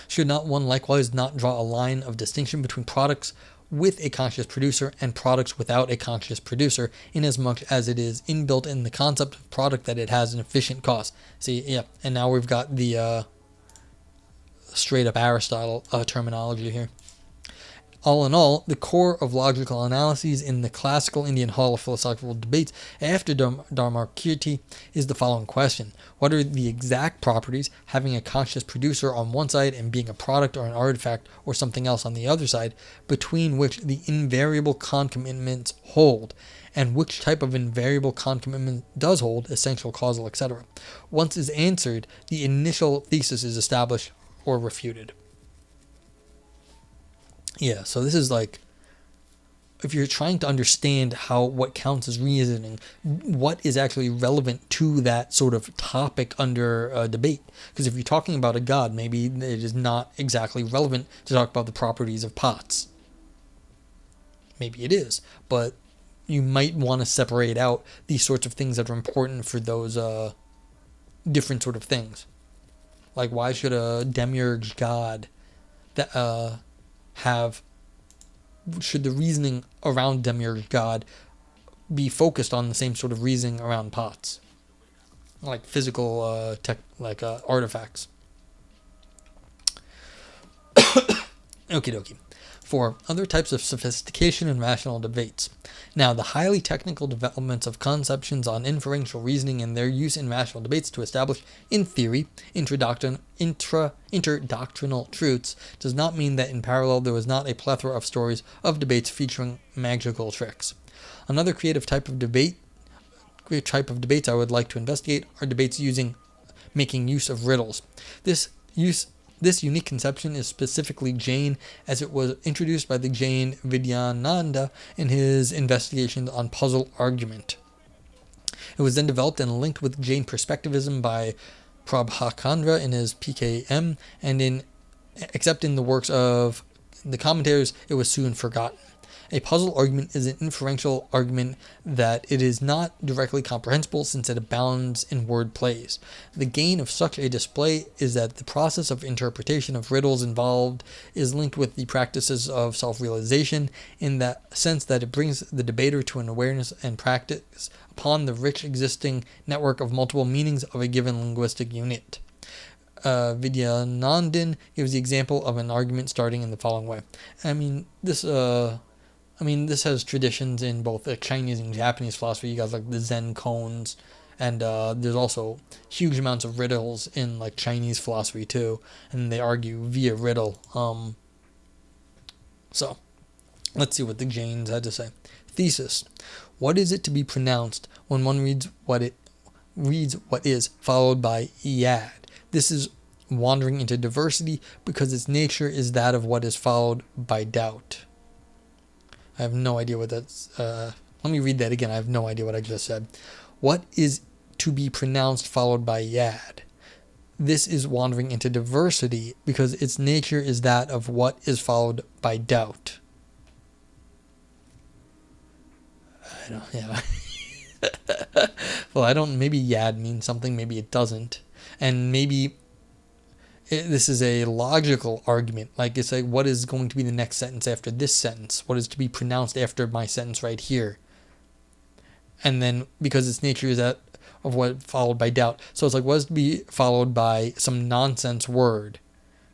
Should not one likewise not draw a line of distinction between products with a conscious producer and products without a conscious producer, inasmuch as it is inbuilt in the concept of product that it has an efficient cause? And now we've got the straight up Aristotle terminology here. All in all, the core of logical analyses in the classical Indian hall of philosophical debates after Dharmakirti is the following question. What are the exact properties having a conscious producer on one side and being a product or an artifact or something else on the other side, between which the invariable concomitants hold, and which type of invariable concomitant does hold, essential, causal, etc. Once is answered, the initial thesis is established or refuted. Yeah, so this is like, if you're trying to understand what counts as reasoning, what is actually relevant to that sort of topic under debate. Because if you're talking about a god, maybe it is not exactly relevant to talk about the properties of pots. Maybe it is, but you might want to separate out these sorts of things that are important for those different sort of things. Like, why should a demiurge god that should the reasoning around demiurge god be focused on the same sort of reasoning around pots, like physical artifacts? Okie dokie. For other types of sophistication in rational debates. Now, the highly technical developments of conceptions on inferential reasoning and their use in rational debates to establish, in theory, interdoctrinal truths does not mean that in parallel there was not a plethora of stories of debates featuring magical tricks. Another creative type of debates I would like to investigate are debates making use of riddles. This unique conception is specifically Jain, as it was introduced by the Jain Vidyananda in his investigations on puzzle argument. It was then developed and linked with Jain perspectivism by Prabhakandra in his PKM, except in the works of the commentators, it was soon forgotten. A puzzle argument is an inferential argument that it is not directly comprehensible since it abounds in word plays. The gain of such a display is that the process of interpretation of riddles involved is linked with the practices of self-realization in that sense that it brings the debater to an awareness and practice upon the rich existing network of multiple meanings of a given linguistic unit. Vidyanandin gives the example of an argument starting in the following way. This has traditions in both Chinese and Japanese philosophy. You got like the Zen koans, and there's also huge amounts of riddles in like Chinese philosophy too, and they argue via riddle. So, let's see what the Jains had to say. Thesis: what is it to be pronounced when one reads what is followed by yad? This is wandering into diversity because its nature is that of what is followed by doubt. I have no idea what that's... let me read that again. I have no idea what I just said. What is to be pronounced followed by yad? This is wandering into diversity because its nature is that of what is followed by doubt. I don't... Yeah. Well, I don't... Maybe yad means something. Maybe it doesn't. And maybe... This is a logical argument. Like, it's like, what is going to be the next sentence after this sentence? What is to be pronounced after my sentence right here? And then, because its nature is that of what followed by doubt. So it's like, what is to be followed by some nonsense word?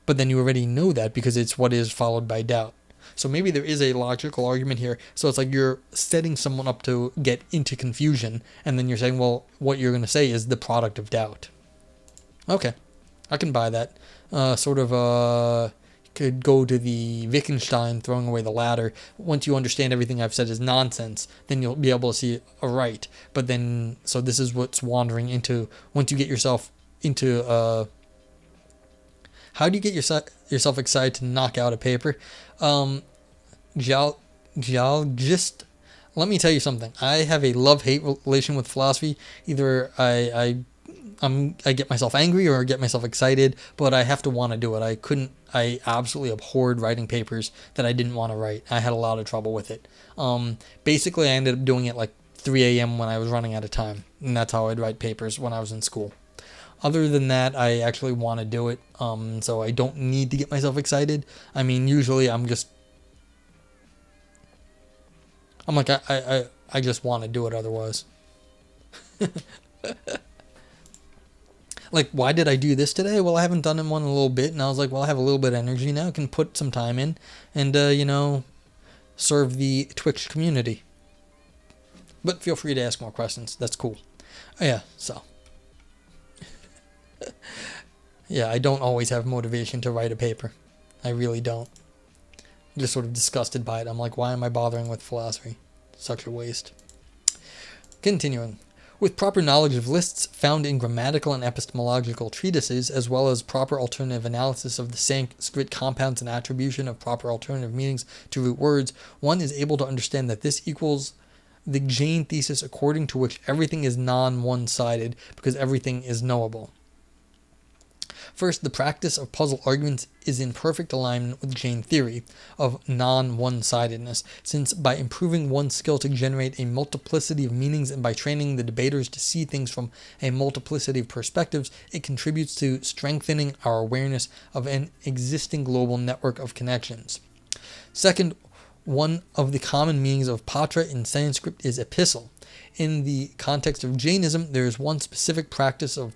But then you already know that because it's what is followed by doubt. So maybe there is a logical argument here. So it's like you're setting someone up to get into confusion. And then you're saying, well, what you're going to say is the product of doubt. Okay. I can buy that. Could go to the Wittgenstein throwing away the ladder. Once you understand everything I've said is nonsense, then you'll be able to see a right. But then, so this is what's wandering into, once you get yourself into, how do you get yourself excited to knock out a paper? Just, let me tell you something. I have a love-hate relation with philosophy. Either I get myself angry or I get myself excited, but I have to want to do it. I absolutely abhorred writing papers that I didn't want to write. I had a lot of trouble with it. Basically, I ended up doing it like 3 a.m. when I was running out of time, and that's how I'd write papers when I was in school. Other than that, I actually want to do it, so I don't need to get myself excited. I mean, usually I'm like, I just want to do it otherwise. Like, why did I do this today? Well, I haven't done one in a little bit, and I was like, well, I have a little bit of energy now. I can put some time in and, serve the Twitch community. But feel free to ask more questions. That's cool. Yeah, so. Yeah, I don't always have motivation to write a paper. I really don't. I'm just sort of disgusted by it. I'm like, why am I bothering with philosophy? Such a waste. Continuing. With proper knowledge of lists found in grammatical and epistemological treatises, as well as proper alternative analysis of the Sanskrit compounds and attribution of proper alternative meanings to root words, one is able to understand that this equals the Jain thesis according to which everything is non-one-sided because everything is knowable. First, the practice of puzzle arguments is in perfect alignment with Jain theory of non-one-sidedness, since by improving one's skill to generate a multiplicity of meanings and by training the debaters to see things from a multiplicity of perspectives, it contributes to strengthening our awareness of an existing global network of connections. Second, one of the common meanings of patra in Sanskrit is epistle. In the context of Jainism, there is one specific practice of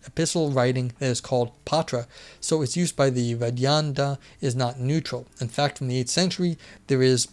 epistle writing that is called patra, so its use by the Vedanta is not neutral. In fact, from the 8th century, there is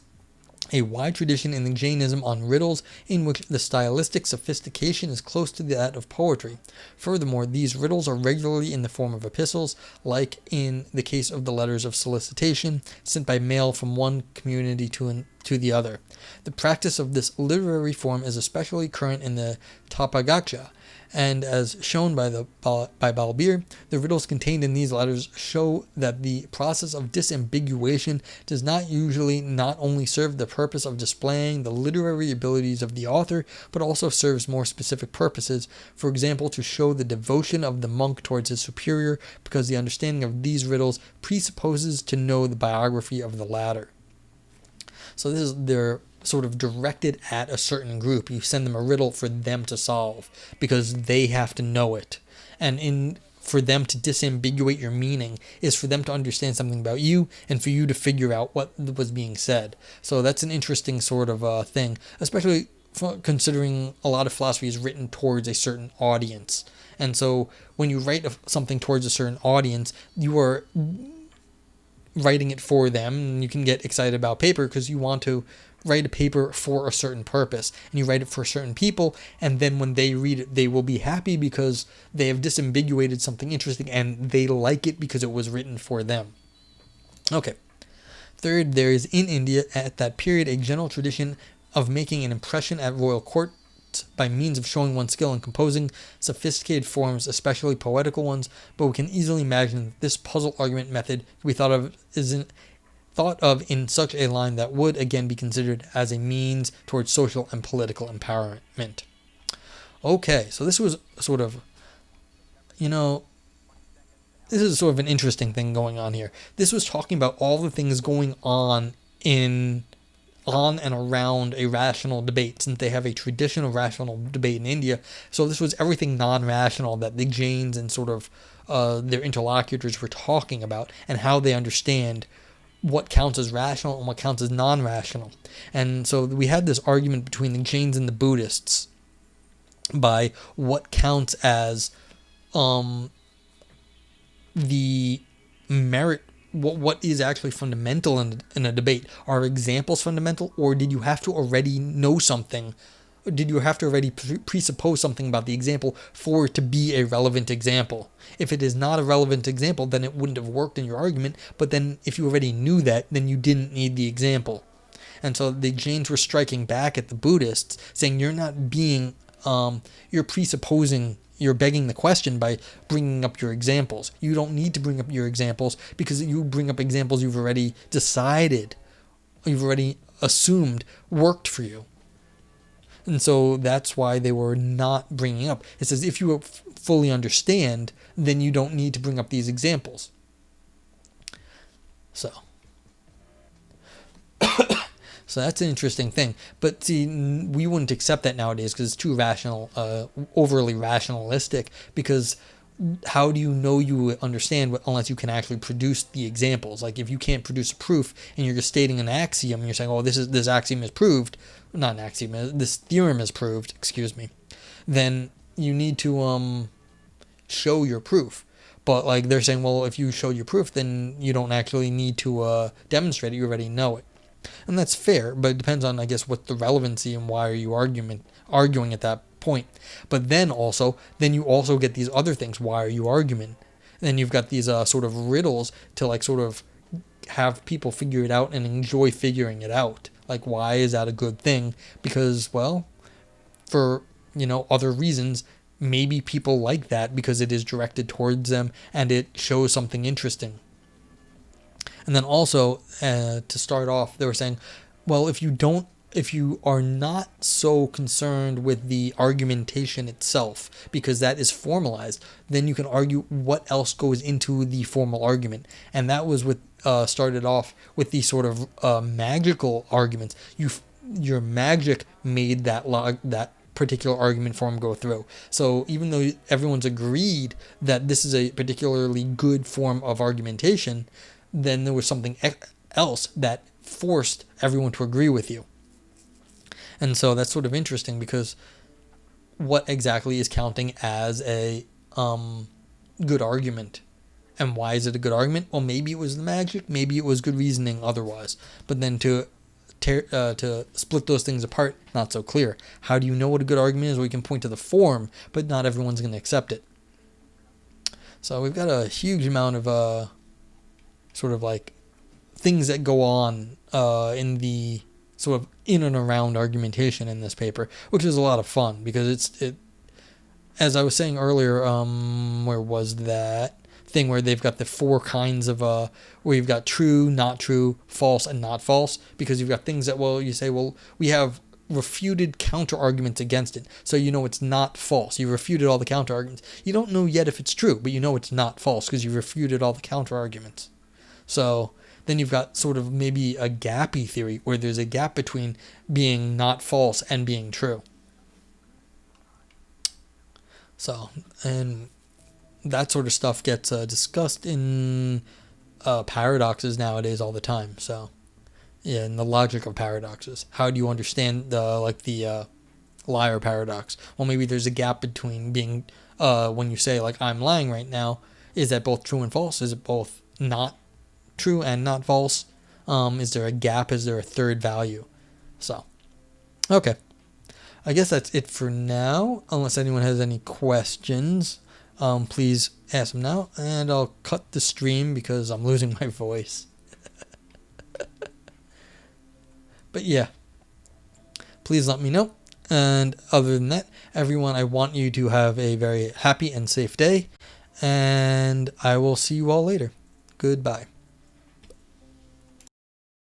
a wide tradition in the Jainism on riddles in which the stylistic sophistication is close to that of poetry. Furthermore, these riddles are regularly in the form of epistles, like in the case of the letters of solicitation sent by mail from one community to the other. The practice of this literary form is especially current in the Tapagacha, and as shown by Balbir, the riddles contained in these letters show that the process of disambiguation does not usually not only serve the purpose of displaying the literary abilities of the author, but also serves more specific purposes, for example, to show the devotion of the monk towards his superior, because the understanding of these riddles presupposes to know the biography of the latter. So they're sort of directed at a certain group. You send them a riddle for them to solve because they have to know it. And for them to disambiguate your meaning is for them to understand something about you and for you to figure out what was being said. So that's an interesting sort of thing, especially considering a lot of philosophy is written towards a certain audience. And so when you write something towards a certain audience, you are writing it for them, and you can get excited about paper because you want to write a paper for a certain purpose, and you write it for certain people, and then when they read it, they will be happy because they have disambiguated something interesting, and they like it because it was written for them. Okay. Third, there is in India at that period a general tradition of making an impression at royal court by means of showing one's skill in composing sophisticated forms, especially poetical ones, but we can easily imagine that this puzzle argument method can be thought of in such a line that would again be considered as a means towards social and political empowerment. Okay, so this was sort of, this is sort of an interesting thing going on here. This was talking about all the things going on and around a rational debate, since they have a tradition of rational debate in India. So this was everything non-rational that the Jains and sort of their interlocutors were talking about, and how they understand what counts as rational and what counts as non-rational. And so we had this argument between the Jains and the Buddhists by what counts as the merit. What is actually fundamental in a debate? Are examples fundamental, or did you have to already know something? Did you have to already presuppose something about the example for it to be a relevant example? If it is not a relevant example, then it wouldn't have worked in your argument, but then if you already knew that, then you didn't need the example. And so the Jains were striking back at the Buddhists, saying you're not being, you're presupposing, you're begging the question by bringing up your examples. You don't need to bring up your examples because you bring up examples you've already decided, you've already assumed worked for you. And so that's why they were not bringing up. It says if you fully understand, then you don't need to bring up these examples. So that's an interesting thing. But see, we wouldn't accept that nowadays because it's too rational, overly rationalistic. Because how do you know you understand unless you can actually produce the examples? Like if you can't produce a proof and you're just stating an axiom, and you're saying, "Oh, this axiom is proved," not an axiom, this theorem is proved. Excuse me. Then you need to show your proof. But like they're saying, well, if you show your proof, then you don't actually need to demonstrate it. You already know it. And that's fair, but it depends on, I guess, what the relevancy and why are you arguing at that point. But then you also get these other things. Why are you arguing? And then you've got these sort of riddles to like sort of have people figure it out and enjoy figuring it out. Like, why is that a good thing? Because, well, for, other reasons, maybe people like that because it is directed towards them and it shows something interesting. And then also, to start off, they were saying, well, if you are not so concerned with the argumentation itself, because that is formalized, then you can argue what else goes into the formal argument. And that was what started off with the sort of magical arguments. Your magic made that particular argument form go through. So even though everyone's agreed that this is a particularly good form of argumentation, then there was something else that forced everyone to agree with you. And so that's sort of interesting, because what exactly is counting as a good argument? And why is it a good argument? Well, maybe it was the magic, maybe it was good reasoning otherwise. But then to split those things apart, not so clear. How do you know what a good argument is? We can point to the form, but not everyone's going to accept it. So we've got a huge amount of sort of like things that go on in the sort of in and around argumentation in this paper, which is a lot of fun, because it as I was saying earlier, where was that thing where they've got the 4 kinds of where you've got true, not true, false, and not false, because you've got things that, well, you say, well, we have refuted counter arguments against it, so it's not false. You refuted all the counter arguments. You don't know yet if it's true, but it's not false because you refuted all the counter arguments. So then you've got sort of maybe a gappy theory, where there's a gap between being not false and being true. So, and that sort of stuff gets discussed in paradoxes nowadays all the time. So, yeah, and the logic of paradoxes. How do you understand the liar paradox? Well, maybe there's a gap between being, when you say, like, I'm lying right now, is that both true and false? Is it both not true and not false? Is there a gap? Is there a third value? So, okay. I guess that's it for now, unless anyone has any questions. Please ask them now, and I'll cut the stream because I'm losing my voice. But yeah, please let me know. And other than that, everyone, I want you to have a very happy and safe day, and I will see you all later. Goodbye.